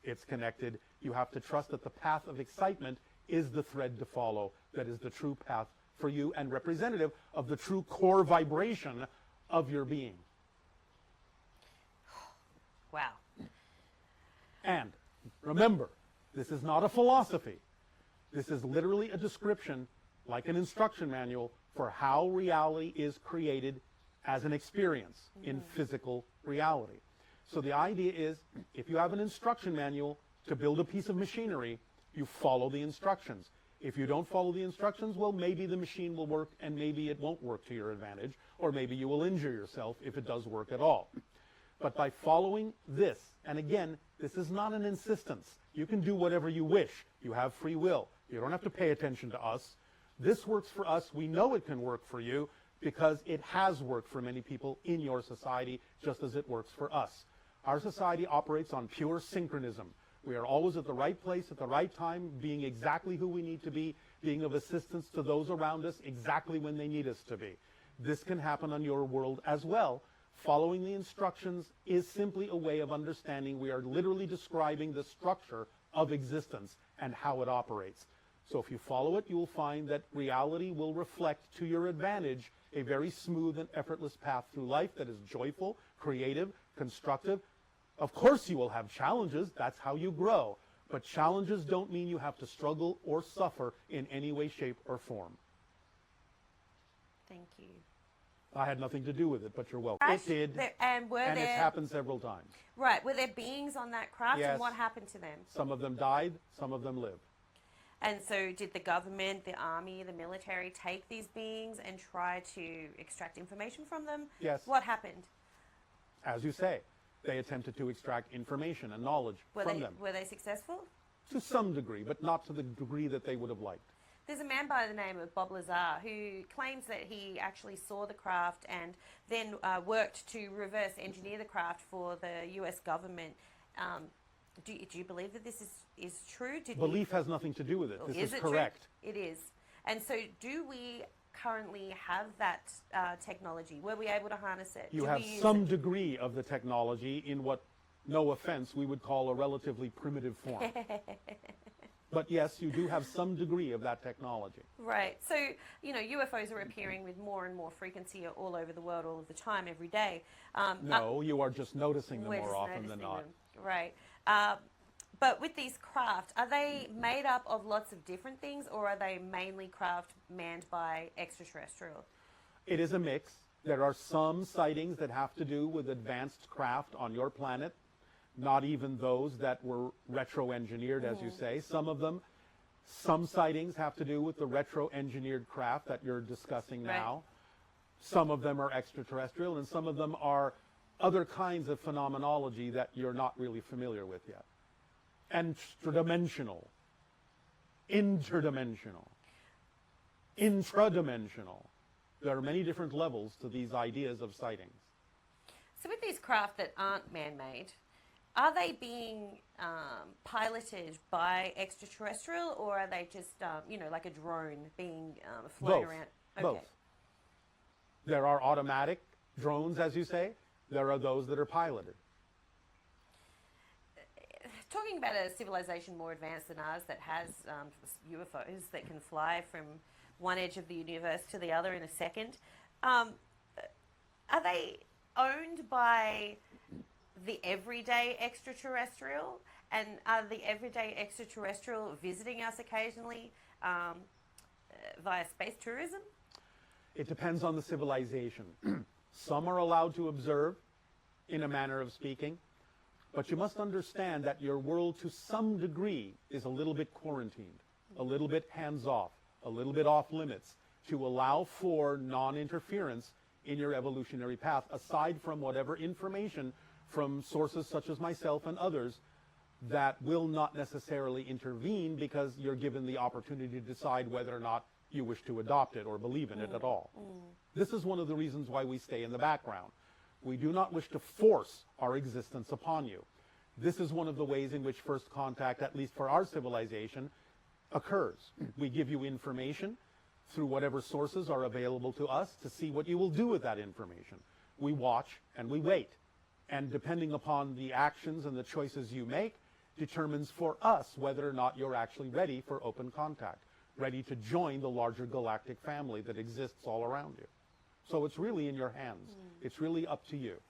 it's connected. You have to trust that the path of excitement is the thread to follow, that is the true path for you and representative of the true core vibration of your being. Wow. And remember, this is not a philosophy. This is literally a description, like an instruction manual, for how reality is created as an experience in physical reality. So the idea is, if you have an instruction manual to build a piece of machinery, you follow the instructions. If you don't follow the instructions, well, maybe the machine will work and maybe it won't work to your advantage, or maybe you will injure yourself if it does work at all. But by following this, and again, this is not an insistence. You can do whatever you wish. You have free will. You don't have to pay attention to us. This works for us. We know it can work for you because it has worked for many people in your society, just as it works for us. Our society operates on pure synchronism. We are always at the right place at the right time, being exactly who we need to be, being of assistance to those around us exactly when they need us to be. This can happen on your world as well. Following the instructions is simply a way of understanding we are literally describing the structure of existence and how it operates. So if you follow it, you will find that reality will reflect to your advantage a very smooth and effortless path through life that is joyful, creative, constructive. Of course you will have challenges. That's how you grow. But challenges don't mean you have to struggle or suffer in any way, shape, or form. Thank you. I had nothing to do with it, but you're welcome. It did, And it's happened several times. Right, were there beings on that craft, Yes. and what happened to them? Some of them died, some of them lived. And so did the government, the army, the military take these beings and try to extract information from them? Yes. What happened? As you say, they attempted to extract information and knowledge from them. Were they successful? to some degree, but not to the degree that they would have liked. There's a man by the name of Bob Lazar who claims that he actually saw the craft and then worked to reverse engineer the craft for the US government. Do you believe that this is true? Belief has nothing to do with it. This is correct. True? It is. And so do we currently have that technology? Were we able to harness it? You have some degree of the technology in what, no offense, we would call a relatively primitive form. But yes, you do have some degree of that technology. Right. So, UFOs are appearing with more and more frequency all over the world, all of the time, every day. No, you are just noticing them more often than not. Right. But with these craft, are they made up of lots of different things, or are they mainly craft manned by extraterrestrial? It is a mix. There are some sightings that have to do with advanced craft on your planet, not even those that were retro-engineered, as you say. Some sightings have to do with the retro-engineered craft that you're discussing now. Right. Some of them are extraterrestrial, and some of them are other kinds of phenomenology that you're not really familiar with yet. Interdimensional, intradimensional. There are many different levels to these ideas of sightings. So with these craft that aren't man-made, are they being piloted by extraterrestrial, or are they just, like a drone being flown around? Okay. Both. There are automatic drones, as you say. There are those that are piloted. Talking about a civilization more advanced than ours that has UFOs that can fly from one edge of the universe to the other in a second, are they owned by the everyday extraterrestrial? And are the everyday extraterrestrial visiting us occasionally via space tourism? It depends on the civilization. Some are allowed to observe, in a manner of speaking, but you must understand that your world to some degree is a little bit quarantined, a little bit hands-off, a little bit off limits, to allow for non-interference in your evolutionary path, aside from whatever information from sources such as myself and others that will not necessarily intervene, because you're given the opportunity to decide whether or not you wish to adopt it or believe in it at all. This is one of the reasons why we stay in the background. We do not wish to force our existence upon you. This is one of the ways in which first contact, at least for our civilization, occurs. We give you information through whatever sources are available to us to see what you will do with that information. We watch and we wait. And depending upon the actions and the choices you make, determines for us whether or not you're actually ready for open contact, ready to join the larger galactic family that exists all around you. So it's really in your hands. It's really up to you.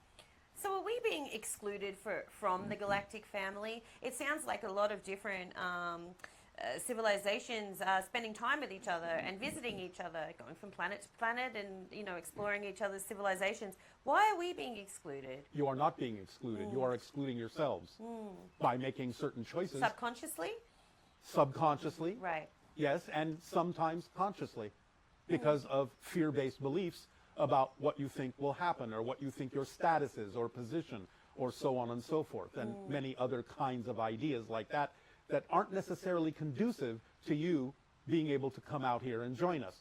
So are we being excluded from the galactic family? It sounds like a lot of different civilizations are spending time with each other and visiting each other, going from planet to planet and, exploring each other's civilizations. Why are we being excluded? You are not being excluded. You are excluding yourselves by making certain choices. Subconsciously? Subconsciously. Right. Yes, and sometimes consciously, because of fear-based beliefs about what you think will happen, or what you think your status is, or position, or so on and so forth, and many other kinds of ideas like that that aren't necessarily conducive to you being able to come out here and join us.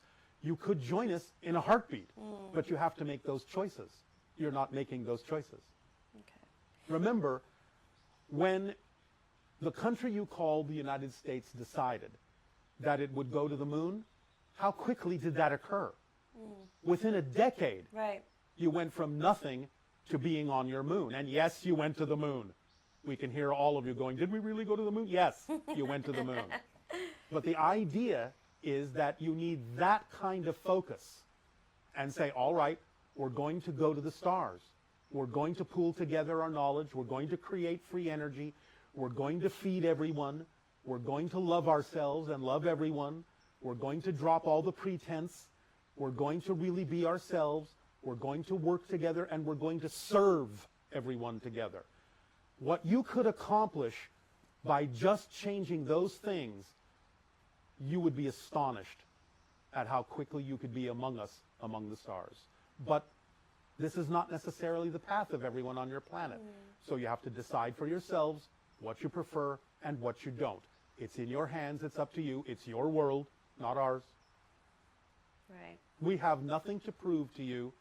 You could join us in a heartbeat, but you have to make those choices. You're not making those choices. Okay. Remember, when the country you call the United States decided that it would go to the moon, how quickly did that occur? Within a decade, Right. you went from nothing to being on your moon. And yes, you went to the moon. We can hear all of you going, did we really go to the moon? Yes, you went to the moon. But the idea is that you need that kind of focus and say, all right, we're going to go to the stars. We're going to pool together our knowledge. We're going to create free energy. We're going to feed everyone. We're going to love ourselves and love everyone. We're going to drop all the pretense. We're going to really be ourselves. We're going to work together, and we're going to serve everyone together. What you could accomplish by just changing those things, you would be astonished at how quickly you could be among us, among the stars. But this is not necessarily the path of everyone on your planet. So you have to decide for yourselves what you prefer and what you don't. It's in your hands. It's up to you. It's your world, not ours. Right. We have nothing to prove to you,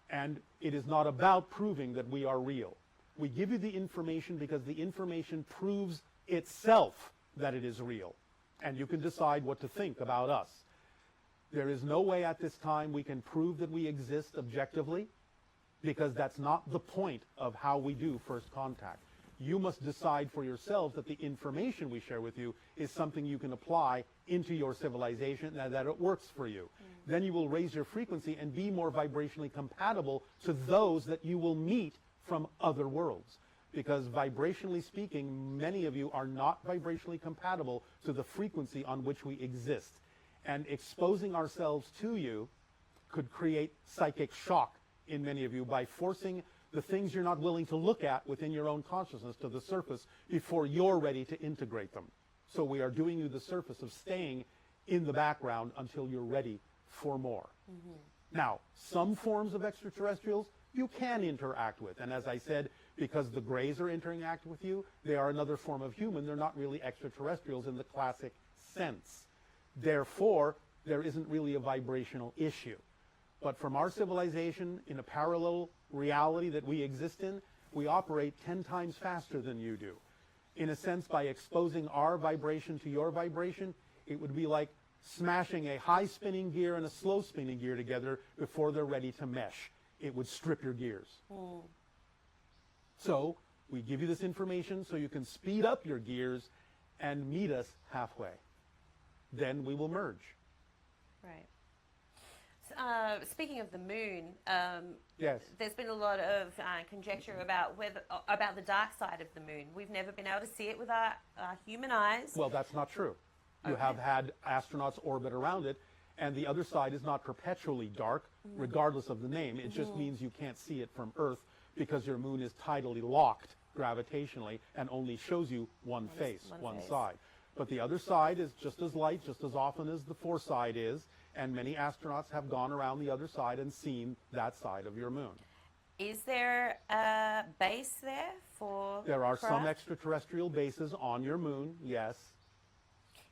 and it is not about proving that we are real. We give you the information because the information proves itself that it is real, and you can decide what to think about us. There is no way at this time we can prove that we exist objectively, because that's not the point of how we do first contact. You must decide for yourselves that the information we share with you is something you can apply into your civilization and that it works for you. Then you will raise your frequency and be more vibrationally compatible to those that you will meet from other worlds. Because vibrationally speaking, many of you are not vibrationally compatible to the frequency on which we exist. And exposing ourselves to you could create psychic shock in many of you by forcing the things you're not willing to look at within your own consciousness to the surface before you're ready to integrate them. So we are doing you the service of staying in the background until you're ready for more. Now, some forms of extraterrestrials you can interact with. And as I said, because the Greys are interact with you, they are another form of human. They're not really extraterrestrials in the classic sense. Therefore, there isn't really a vibrational issue. But from our civilization, in a parallel reality that we exist in, we operate 10 times faster than you do. In a sense, by exposing our vibration to your vibration, it would be like smashing a high spinning gear and a slow spinning gear together before they're ready to mesh. It would strip your gears. So we give you this information so you can speed up your gears and meet us halfway. Then we will merge. Right. Speaking of the moon, Yes. there's been a lot of conjecture about about the dark side of the moon. We've never been able to see it with our human eyes. Well, that's not true. You have had astronauts orbit around it, and the other side is not perpetually dark, regardless of the name. It just means you can't see it from Earth because your moon is tidally locked gravitationally and only shows you one face, one side. But the other side is just as light, just as often as the foreside is, and many astronauts have gone around the other side and seen that side of your moon. Is there a base there for There are some craft? extraterrestrial bases on your moon, yes.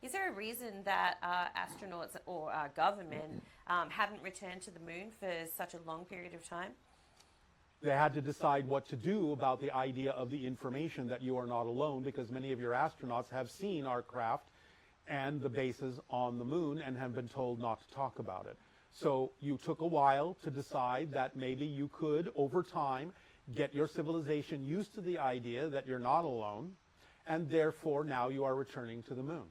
Is there a reason that astronauts or our government haven't returned to the moon for such a long period of time? They had to decide what to do about the idea of the information that you are not alone, because many of your astronauts have seen our craft and the bases on the moon and have been told not to talk about it. So you took a while to decide that maybe you could, over time, get your civilization used to the idea that you're not alone, and therefore now you are returning to the moon.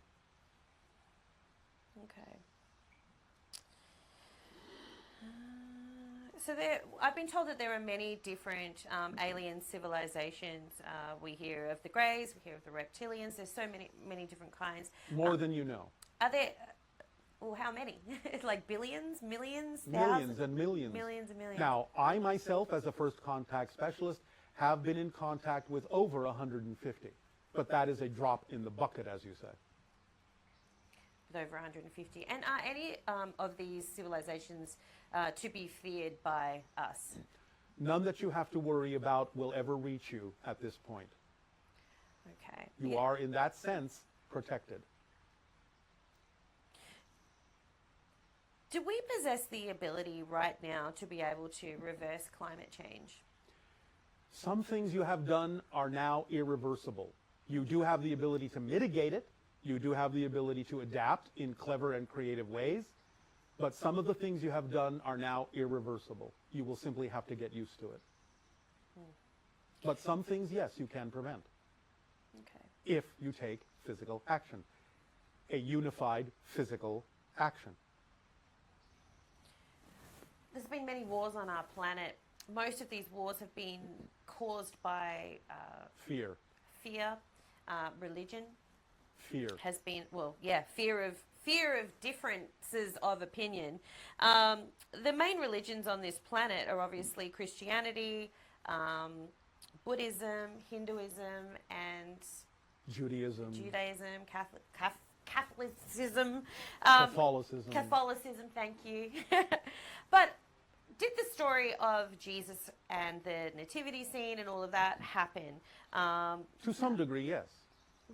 Okay. So I've been told that there are many different alien civilizations. We hear of the Greys, we hear of the reptilians. There's so many different kinds. More than you know. Are there? Well, how many? Like billions, millions, Millions and millions. Millions and millions. Now, I myself, as a first contact specialist, have been in contact with over 150. But that is a drop in the bucket, as you say. With over 150. And are any of these civilizations to be feared by us? None that you have to worry about will ever reach you at this point. Okay. You are, in that sense, protected. Do we possess the ability right now to be able to reverse climate change? Some things you have done are now irreversible. You do have the ability to mitigate it. You do have the ability to adapt in clever and creative ways. But some of the things you have done are now irreversible. You will simply have to get used to it. But some things, yes, you can prevent. Okay. If you take physical action. A unified physical action. There's been many wars on our planet. Most of these wars have been caused by Fear. fear, religion. Fear. Has been, well, yeah, fear of differences of opinion. The main religions on this planet are obviously Christianity, Buddhism, Hinduism, and Judaism. Catholicism. Catholicism. Catholicism, thank you. But did the story of Jesus and the nativity scene and all of that happen? To some degree, yes.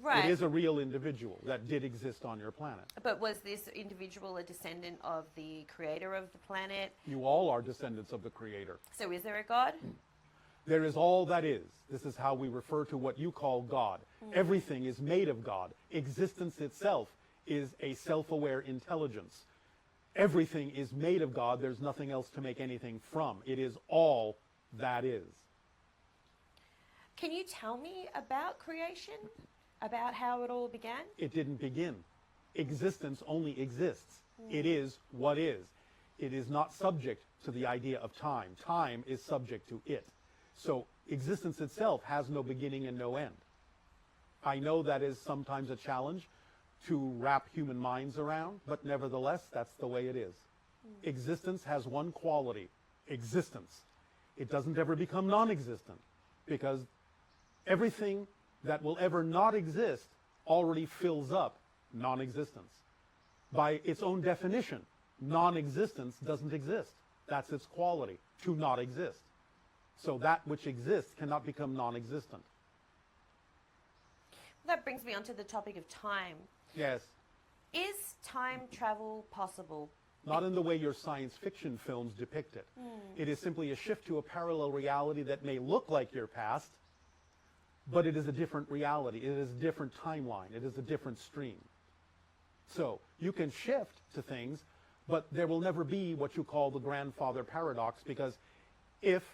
Right. It is a real individual that did exist on your planet. But was this individual a descendant of the creator of the planet? You all are descendants of the Creator. So is there a God? There is all that is. This is how we refer to what you call God. Everything is made of God. Existence itself is a self-aware intelligence. Everything is made of God. There's nothing else to make anything from. It is all that is. Can you tell me about creation? About how it all began? It didn't begin. Existence only exists. It is what is. It is not subject to the idea of time. Time is subject to it. So existence itself has no beginning and no end. I know that is sometimes a challenge to wrap human minds around, but nevertheless, that's the way it is. Existence has one quality, existence. It doesn't ever become non-existent, because everything that will ever not exist already fills up non-existence. By its own definition, non-existence doesn't exist. That's its quality, to not exist. So that which exists cannot become non-existent. That brings me on to the topic of time. Yes. Is time travel possible? Not in the way your science fiction films depict it. It is simply a shift to a parallel reality that may look like your past, but it is a different reality. It is a different timeline. It is a different stream. So you can shift to things, but there will never be what you call the grandfather paradox, because if,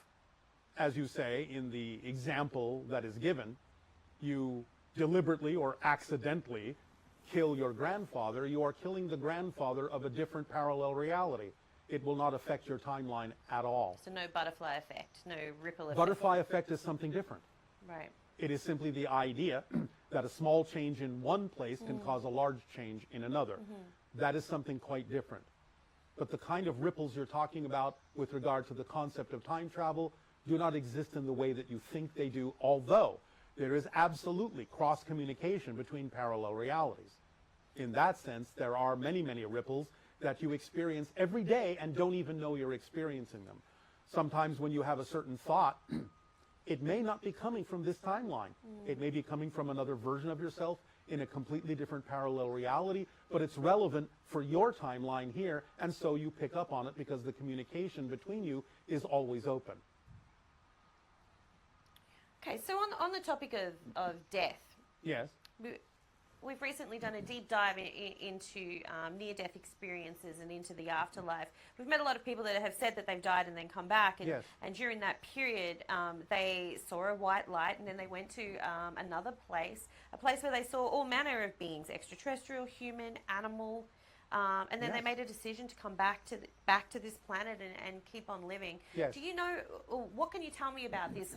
as you say in the example that is given, you deliberately or accidentally kill your grandfather, you are killing the grandfather of a different parallel reality. It will not affect your timeline at all. So no butterfly effect, no ripple effect. Butterfly effect is something different. Right. It is simply the idea that a small change in one place can cause a large change in another. That is something quite different. But the kind of ripples you're talking about with regard to the concept of time travel do not exist in the way that you think they do, although there is absolutely cross-communication between parallel realities. In that sense, there are many, many ripples that you experience every day and don't even know you're experiencing them. Sometimes when you have a certain thought, it may not be coming from this timeline. It may be coming from another version of yourself in a completely different parallel reality, but it's relevant for your timeline here, and so you pick up on it because the communication between you is always open. Okay, so on the topic of death, Yes. we've recently done a deep dive into near-death experiences and into the afterlife. We've met a lot of people that have said that they've died and then come back, and, Yes. and during that period, they saw a white light, and then they went to another place, a place where they saw all manner of beings, extraterrestrial, human, animal, and then they Yes. made a decision to come back to this planet and keep on living. Yes. Do you know, what can you tell me about this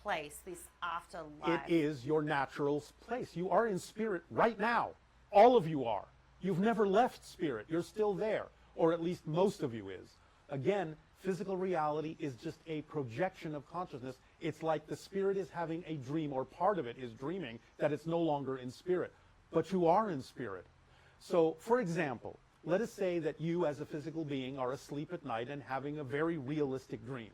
place, this It afterlife? is your natural place. You are in spirit right now. All of you are. You've never left spirit. You're still there, or at least most of you is. Again, physical reality is just a projection of consciousness. It's like the spirit is having a dream, or part of it is dreaming that it's no longer in spirit. But you are in spirit. So, for example, let us say that you as a physical being are asleep at night and having a very realistic dream.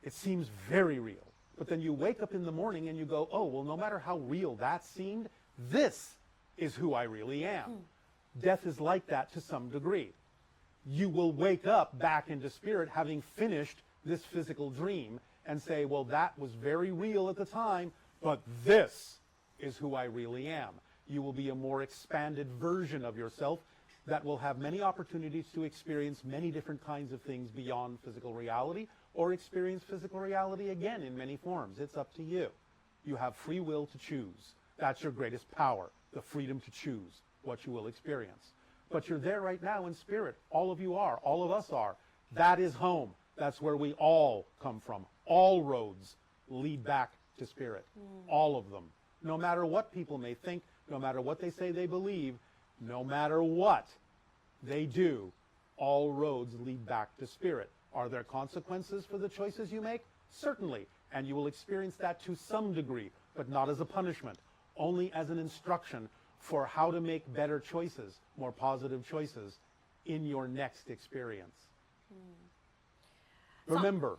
It seems very real. But then you wake up in the morning and you go, oh, well, no matter how real that seemed, this is who I really am. Death is like that to some degree. You will wake up back into spirit having finished this physical dream and say, well, that was very real at the time, but this is who I really am. You will be a more expanded version of yourself that will have many opportunities to experience many different kinds of things beyond physical reality, or experience physical reality again in many forms. It's up to you. You have free will to choose. That's your greatest power, the freedom to choose what you will experience. But you're there right now in spirit. All of you are. All of us are. That is home. That's where we all come from. All roads lead back to spirit. All of them. No matter what people may think, no matter what they say they believe, no matter what they do, all roads lead back to spirit. Are there consequences for the choices you make? Certainly. And you will experience that to some degree, but not as a punishment, only as an instruction for how to make better choices, more positive choices in your next experience. Remember,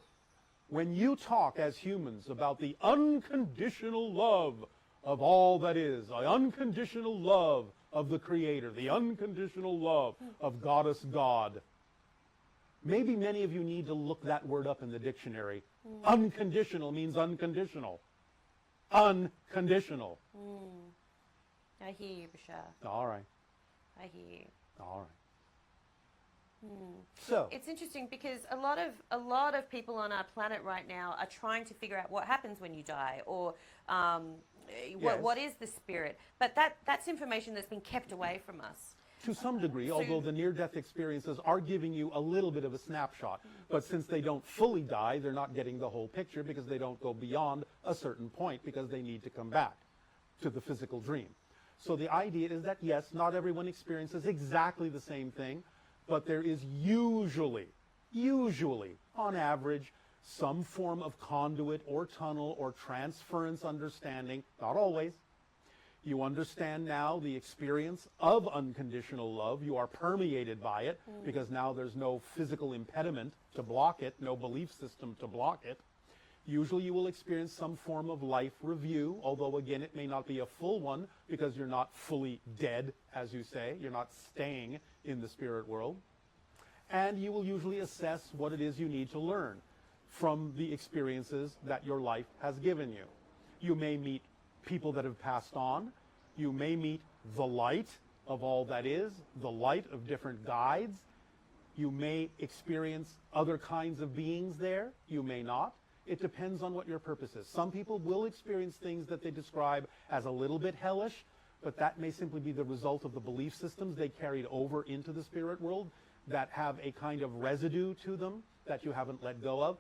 when you talk as humans about the unconditional love of all that is, the unconditional love of the Creator, the unconditional love of Goddess God. Maybe many of you need to look that word up in the dictionary. Unconditional means unconditional. Unconditional. I hear you, Bashar. All right. I hear you. All right. So It's interesting because a lot of people on our planet right now are trying to figure out what happens when you die, or Yes. what is the spirit. But that's information that's been kept away from us. to some degree, although the near-death experiences are giving you a little bit of a snapshot. But since they don't fully die, they're not getting the whole picture because they don't go beyond a certain point because they need to come back to the physical dream. So the idea is that, yes, not everyone experiences exactly the same thing, but there is usually, on average, some form of conduit or tunnel or transference understanding, not always. You understand now the experience of unconditional love. You are permeated by it because now there's no physical impediment to block it, no belief system to block it. Usually you will experience some form of life review, although again it may not be a full one because you're not fully dead, as you say. You're not staying in the spirit world. And you will usually assess what it is you need to learn from the experiences that your life has given you. You may meet people that have passed on. You may meet the light of all that is, the light of different guides. You may experience other kinds of beings there. You may not. It depends on what your purpose is. Some people will experience things that they describe as a little bit hellish, but that may simply be the result of the belief systems they carried over into the spirit world that have a kind of residue to them that you haven't let go of.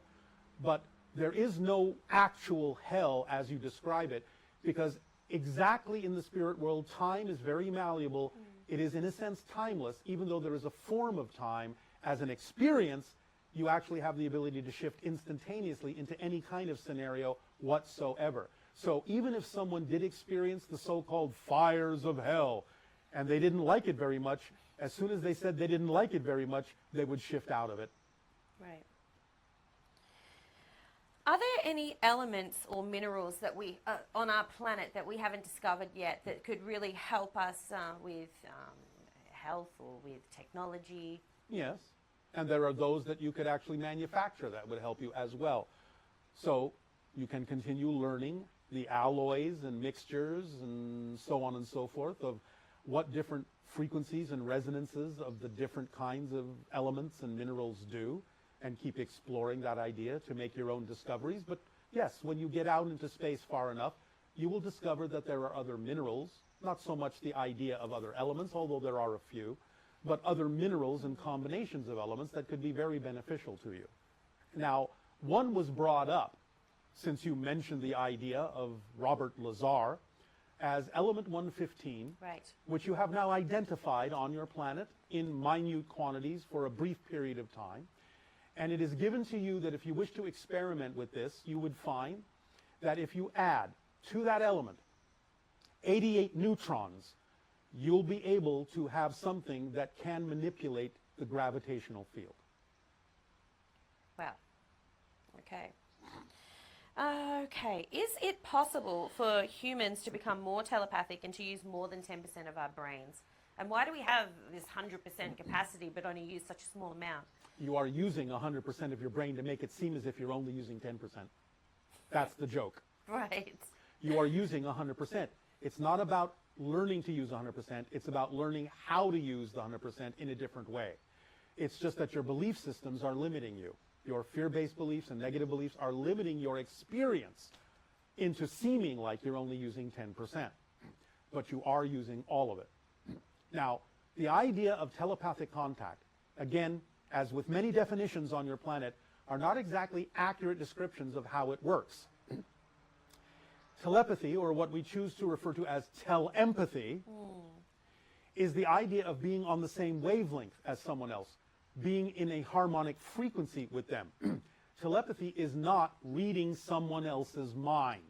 But there is no actual hell as you describe it, because exactly in the spirit world, time is very malleable. It is in a sense timeless, even though there is a form of time. As an experience, you actually have the ability to shift instantaneously into any kind of scenario whatsoever. So even if someone did experience the so-called fires of hell and they didn't like it very much, as soon as they said they didn't like it very much, they would shift out of it. Right. Are there any elements or minerals that we on our planet that we haven't discovered yet that could really help us with health or with technology? Yes, and there are those that you could actually manufacture that would help you as well. So you can continue learning the alloys and mixtures and so on and so forth of what different frequencies and resonances of the different kinds of elements and minerals do, and keep exploring that idea to make your own discoveries. But yes, when you get out into space far enough, you will discover that there are other minerals, not so much the idea of other elements, although there are a few, but other minerals and combinations of elements that could be very beneficial to you. Now, one was brought up, since you mentioned the idea of Robert Lazar, as element 115, Right. which you have now identified on your planet in minute quantities for a brief period of time. And it is given to you that if you wish to experiment with this, you would find that if you add to that element 88 neutrons, you'll be able to have something that can manipulate the gravitational field. Wow. Okay. Okay. Is it possible for humans to become more telepathic and to use more than 10% of our brains? And why do we have this 100% capacity but only use such a small amount? You are using 100% of your brain to make it seem as if you're only using 10%. That's the joke. Right. You are using 100%. It's not about learning to use 100%. It's about learning how to use the 100% in a different way. It's just that your belief systems are limiting you. Your fear-based beliefs and negative beliefs are limiting your experience into seeming like you're only using 10%. But you are using all of it. Now, the idea of telepathic contact, again, as with many definitions on your planet, are not exactly accurate descriptions of how it works. Telepathy, or what we choose to refer to as telempathy, is the idea of being on the same wavelength as someone else, being in a harmonic frequency with them. Telepathy is not reading someone else's mind.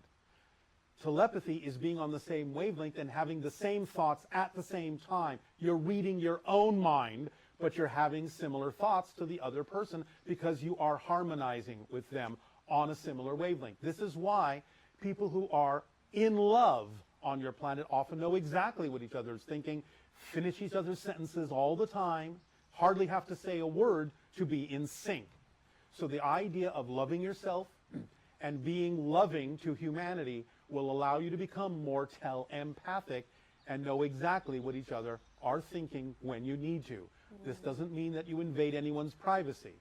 Telepathy is being on the same wavelength and having the same thoughts at the same time. You're reading your own mind, but you're having similar thoughts to the other person because you are harmonizing with them on a similar wavelength. This is why people who are in love on your planet often know exactly what each other is thinking, finish each other's sentences all the time, hardly have to say a word to be in sync. So the idea of loving yourself and being loving to humanity will allow you to become more telepathic and know exactly what each other are thinking when you need to. This doesn't mean that you invade anyone's privacy,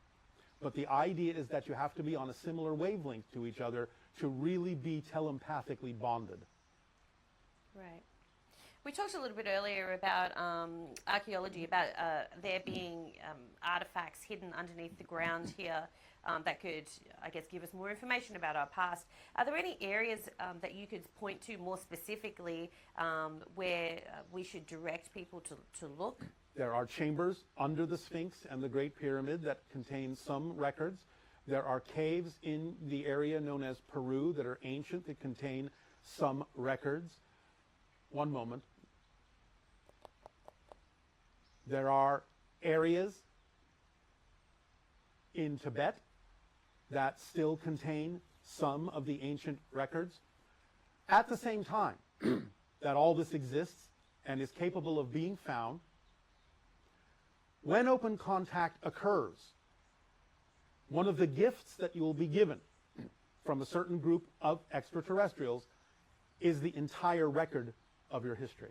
but the idea is that you have to be on a similar wavelength to each other to really be telepathically bonded. Right. We talked a little bit earlier about archaeology, about there being artifacts hidden underneath the ground here that could, I guess, give us more information about our past. Are there any areas that you could point to more specifically where we should direct people to look? There are chambers under the Sphinx and the Great Pyramid that contain some records. There are caves in the area known as Peru that are ancient that contain some records. One moment. There are areas in Tibet that still contain some of the ancient records. At the same time that all this exists and is capable of being found, when open contact occurs, one of the gifts that you will be given from a certain group of extraterrestrials is the entire record of your history.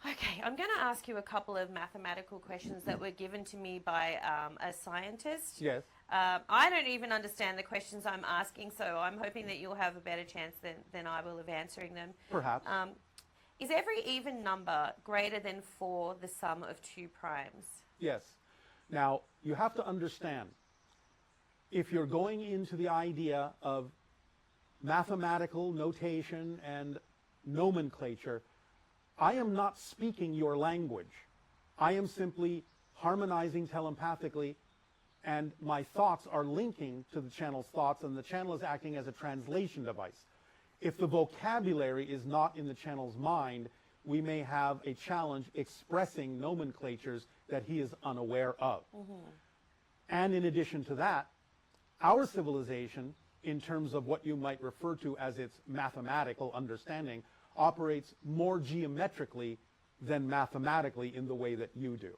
Okay, I'm going to ask you a couple of mathematical questions that were given to me by a scientist. Yes. I don't even understand the questions I'm asking, so I'm hoping that you'll have a better chance than I will of answering them. Perhaps. Is every even number greater than 4 the sum of 2 primes? Yes. Now, you have to understand, if you're going into the idea of mathematical notation and nomenclature, I am not speaking your language. I am simply harmonizing telepathically, and my thoughts are linking to the channel's thoughts, and the channel is acting as a translation device. If the vocabulary is not in the channel's mind, we may have a challenge expressing nomenclatures that he is unaware of. And in addition to that, our civilization, in terms of what you might refer to as its mathematical understanding, operates more geometrically than mathematically in the way that you do.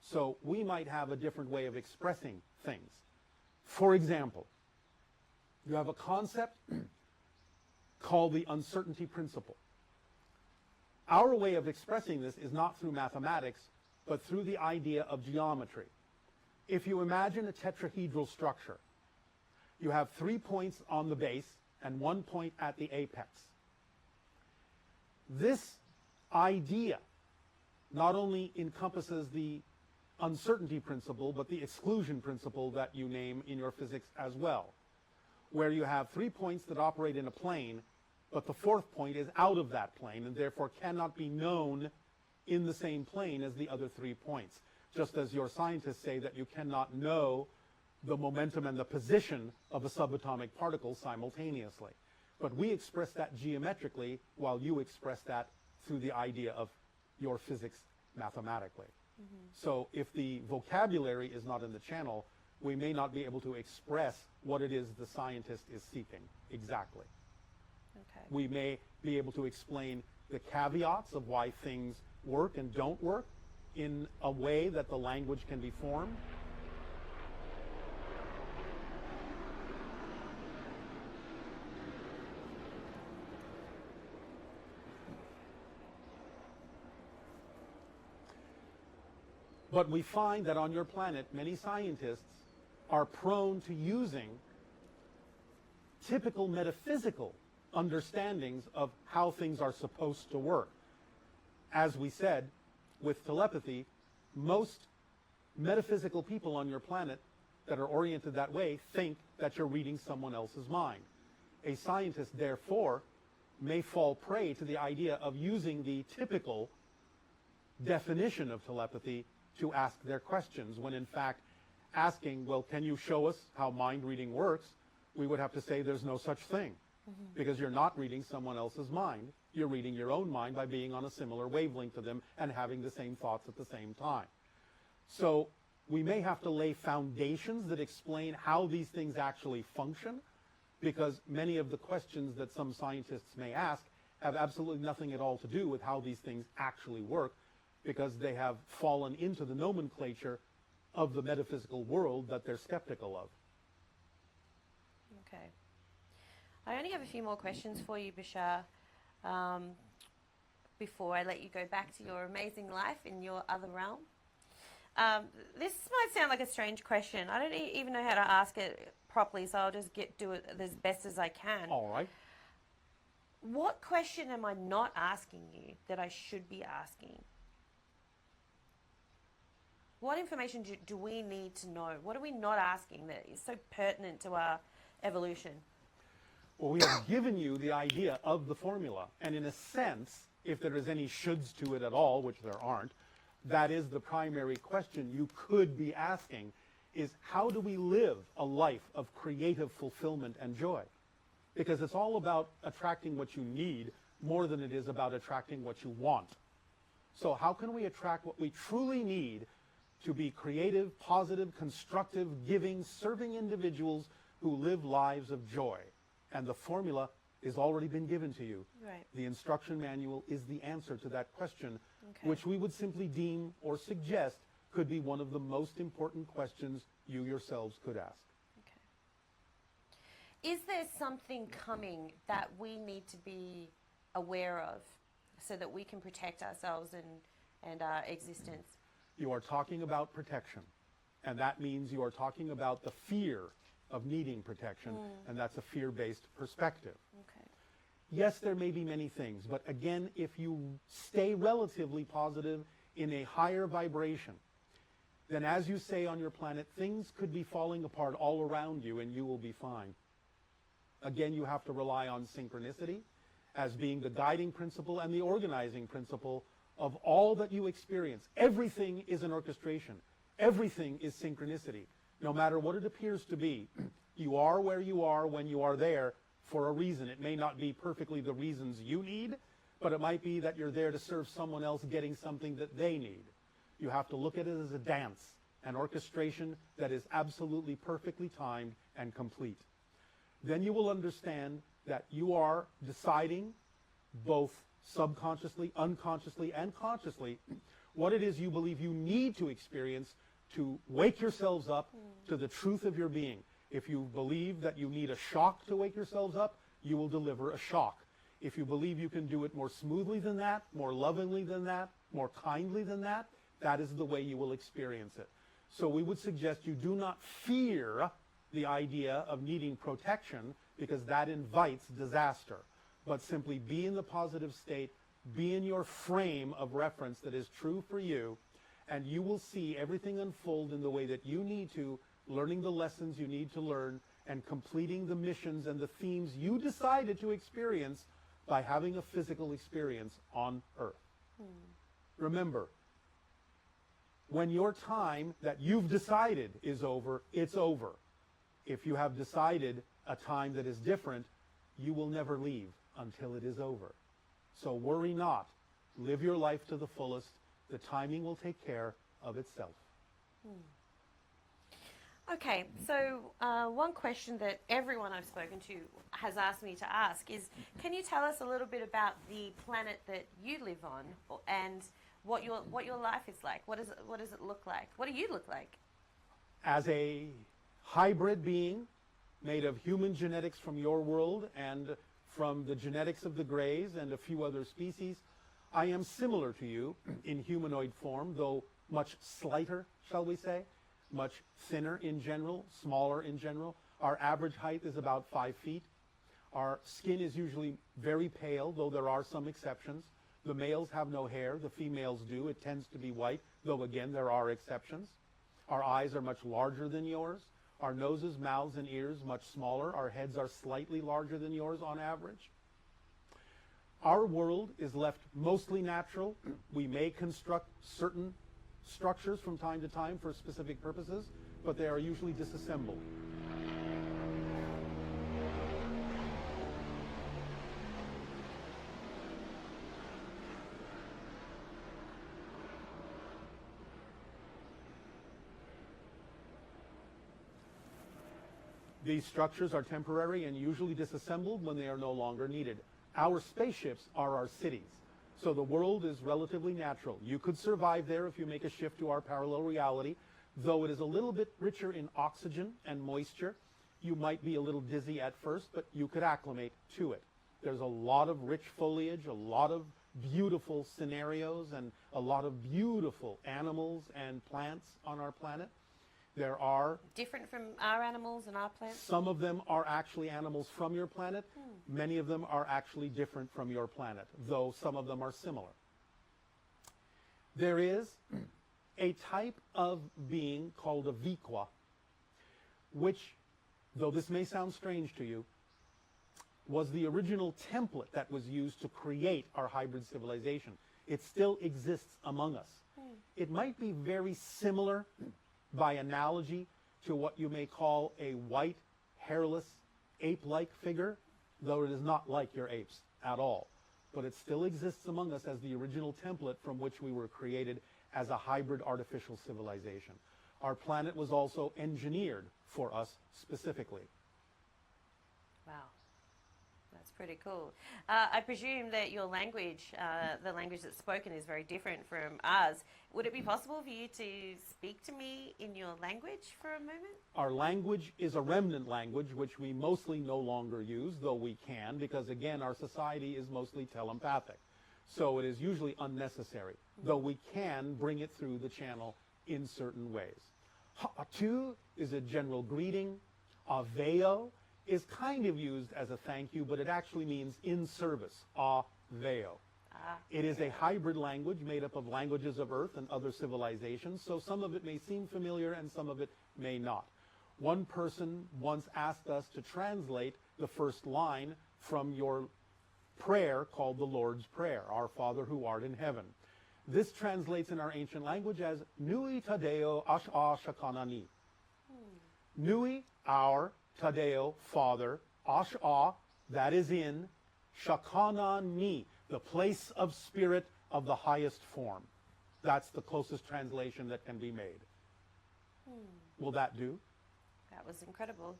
So we might have a different way of expressing things. For example, you have a concept called the uncertainty principle. Our way of expressing this is not through mathematics, but through the idea of geometry. If you imagine a tetrahedral structure, you have 3 points on the base and 1 point at the apex. This idea not only encompasses the uncertainty principle, but the exclusion principle that you name in your physics as well, where you have 3 points that operate in a plane, but the 4th point is out of that plane and therefore cannot be known in the same plane as the other 3 points. Just as your scientists say that you cannot know the momentum and the position of a subatomic particle simultaneously. But we express that geometrically, while you express that through the idea of your physics mathematically. So if the vocabulary is not in the channel, we may not be able to express what it is the scientist is seeking exactly. Okay. We may be able to explain the caveats of why things work and don't work in a way that the language can be formed. But we find that on your planet, many scientists are prone to using typical metaphysical understandings of how things are supposed to work. As we said, with telepathy, most metaphysical people on your planet that are oriented that way think that you're reading someone else's mind. A scientist, therefore, may fall prey to the idea of using the typical definition of telepathy to ask their questions, when in fact asking, well, can you show us how mind reading works? We would have to say there's no such thing, because you're not reading someone else's mind. You're reading your own mind by being on a similar wavelength to them and having the same thoughts at the same time. So We may have to lay foundations that explain how these things actually function, because many of the questions that some scientists may ask have absolutely nothing at all to do with how these things actually work, because they have fallen into the nomenclature of the metaphysical world that they're skeptical of. Okay. I only have a few more questions for you, Bashar, before I let you go back to your amazing life in your other realm. This might sound like a strange question. I don't even know how to ask it properly, so I'll just do it as best as I can. All right. What question am I not asking you that I should be asking? What information do we need to know? What are we not asking that is so pertinent to our evolution? Well, we have given you the idea of the formula, and in a sense, if there is any shoulds to it at all, which there aren't, that is the primary question you could be asking, is how do we live a life of creative fulfillment and joy? Because it's all about attracting what you need more than it is about attracting what you want. So how can we attract what we truly need to be creative, positive, constructive, giving, serving individuals who live lives of joy? And the formula has already been given to you. Right. The instruction manual is the answer to that question, Okay. which we would simply deem or suggest could be one of the most important questions you yourselves could ask. Okay. Is there something coming that we need to be aware of so that we can protect ourselves and our existence? You are talking about protection, and that means you are talking about the fear of needing protection, and that's a fear-based perspective. Okay. Yes, there may be many things, but again, if you stay relatively positive in a higher vibration, then as you say on your planet, things could be falling apart all around you and you will be fine. Again, you have to rely on synchronicity as being the guiding principle and the organizing principle of all that you experience. Everything is an orchestration. Everything is synchronicity. No matter what it appears to be, you are where you are when you are there for a reason. It may not be perfectly the reasons you need, but it might be that you're there to serve someone else getting something that they need. You have to look at it as a dance, an orchestration that is absolutely perfectly timed and complete. Then you will understand that you are deciding both subconsciously, unconsciously, and consciously what it is you believe you need to experience to wake yourselves up to the truth of your being. If you believe that you need a shock to wake yourselves up, you will deliver a shock. If you believe you can do it more smoothly than that, more lovingly than that, more kindly than that, that is the way you will experience it. So we would suggest you do not fear the idea of needing protection, because that invites disaster, but simply be in the positive state, be in your frame of reference that is true for you, and you will see everything unfold in the way that you need to, learning the lessons you need to learn, and completing the missions and the themes you decided to experience by having a physical experience on Earth. Remember, when your time that you've decided is over, it's over. If you have decided a time that is different, you will never leave until it is over. So worry not. Live your life to the fullest. The timing will take care of itself. Okay, so one question that everyone I've spoken to has asked me to ask is, can you tell us a little bit about the planet that you live on and what your life is like? What does it look like? What do you look like? As a hybrid being made of human genetics from your world and from the genetics of the Greys and a few other species, I am similar to you in humanoid form, though much slighter, shall we say, much thinner in general, smaller in general. Our average height is about 5 feet. Our skin is usually very pale, though there are some exceptions. The males have no hair, the females do. It tends to be white, though again there are exceptions. Our eyes are much larger than yours. Our noses, mouths, and ears much smaller. Our heads are slightly larger than yours on average. Our world is left mostly natural. We may construct certain structures from time to time for specific purposes, but they are usually disassembled. These structures are temporary and usually disassembled when they are no longer needed. Our spaceships are our cities. So the world is relatively natural. You could survive there if you make a shift to our parallel reality, though it is a little bit richer in oxygen and moisture. You might be a little dizzy at first, but you could acclimate to it. There's a lot of rich foliage, a lot of beautiful scenarios, and a lot of beautiful animals and plants on our planet. There are... Different from our animals and our plants? Some of them are actually animals from your planet. Many of them are actually different from your planet, though some of them are similar. There is a type of being called a Viqua, which, though this may sound strange to you, was the original template that was used to create our hybrid civilization. It still exists among us. It might be very similar by analogy to what you may call a white, hairless, ape-like figure, though it is not like your apes at all. But it still exists among us as the original template from which we were created as a hybrid artificial civilization. Our planet was also engineered for us specifically. Wow. That's pretty cool. I presume that your language, the language that's spoken, is very different from ours. Would it be possible for you to speak to me in your language for a moment? Our language is a remnant language, which we mostly no longer use, though we can, because again, our society is mostly telepathic. So it is usually unnecessary, though we can bring it through the channel in certain ways. Ha'atu is a general greeting. Aveo is kind of used as a thank you, but it actually means in service. Aveo. It is a hybrid language made up of languages of Earth and other civilizations, so some of it may seem familiar and some of it may not. One person once asked us to translate the first line from your prayer called the Lord's Prayer, Our Father who art in heaven. This translates in our ancient language as Nui Tadeo Asha Shakanani. Nui, our, Tadeo, Father, Asha, that is in, Shakanani, the place of spirit of the highest form. That's the closest translation that can be made. Will that do? That was incredible.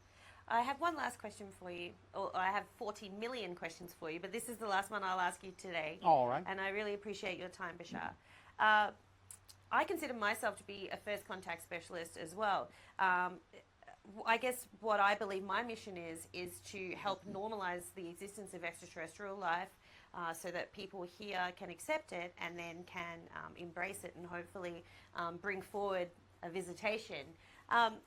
I have one last question for you. Or I have 40 million questions for you, but this is the last one I'll ask you today. All right. And I really appreciate your time, Bashar. I consider myself to be a first contact specialist as well. I guess what I believe my mission is to help normalize the existence of extraterrestrial life so that people here can accept it and then can embrace it and hopefully bring forward a visitation.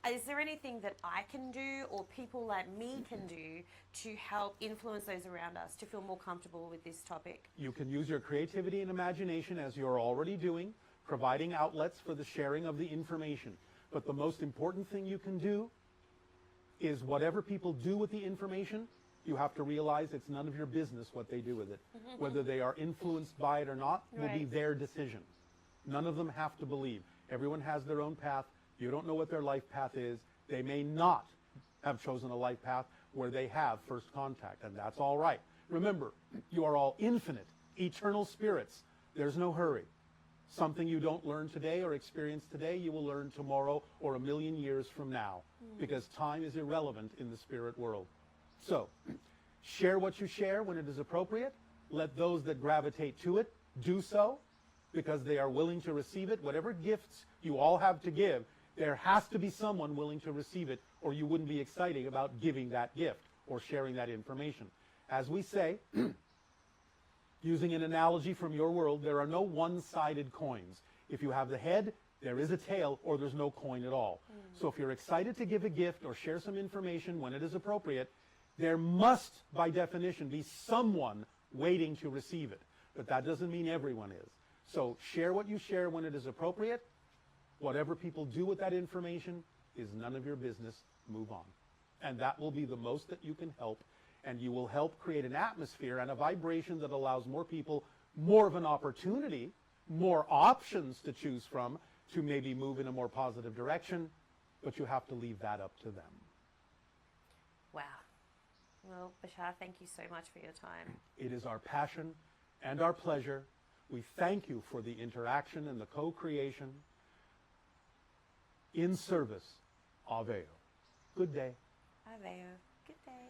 Is there anything that I can do or people like me can do to help influence those around us to feel more comfortable with this topic? You can use your creativity and imagination as you're already doing, providing outlets for the sharing of the information. But the most important thing you can do is whatever people do with the information, you have to realize it's none of your business what they do with it. Whether they are influenced by it or not will be their decision. None of them have to believe. Everyone has their own path. You don't know what their life path is. They may not have chosen a life path where they have first contact, and that's all right. Remember, you are all infinite, eternal spirits. There's no hurry. Something you don't learn today or experience today, you will learn tomorrow or a million years from now, because time is irrelevant in the spirit world. So, share what you share when it is appropriate. Let those that gravitate to it do so, because they are willing to receive it. Whatever gifts you all have to give, there has to be someone willing to receive it, or you wouldn't be excited about giving that gift or sharing that information. As we say, using an analogy from your world, there are no one-sided coins. If you have the head, there is a tail, or there's no coin at all. So if you're excited to give a gift or share some information when it is appropriate, there must, by definition, be someone waiting to receive it. But that doesn't mean everyone is. So share what you share when it is appropriate. Whatever people do with that information is none of your business. Move on. And that will be the most that you can help. And you will help create an atmosphere and a vibration that allows more people more of an opportunity, more options to choose from to maybe move in a more positive direction. But you have to leave that up to them. Wow. Well, Bashar, thank you so much for your time. It is our passion and our pleasure. We thank you for the interaction and the co-creation in service of AO. Good day. Bye, Veo. Good day.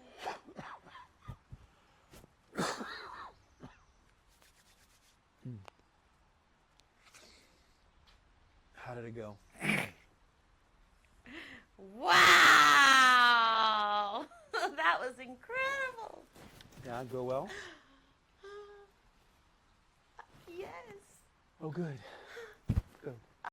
How did it go? Wow! That was incredible. Yeah, go well? Yes. Oh, good.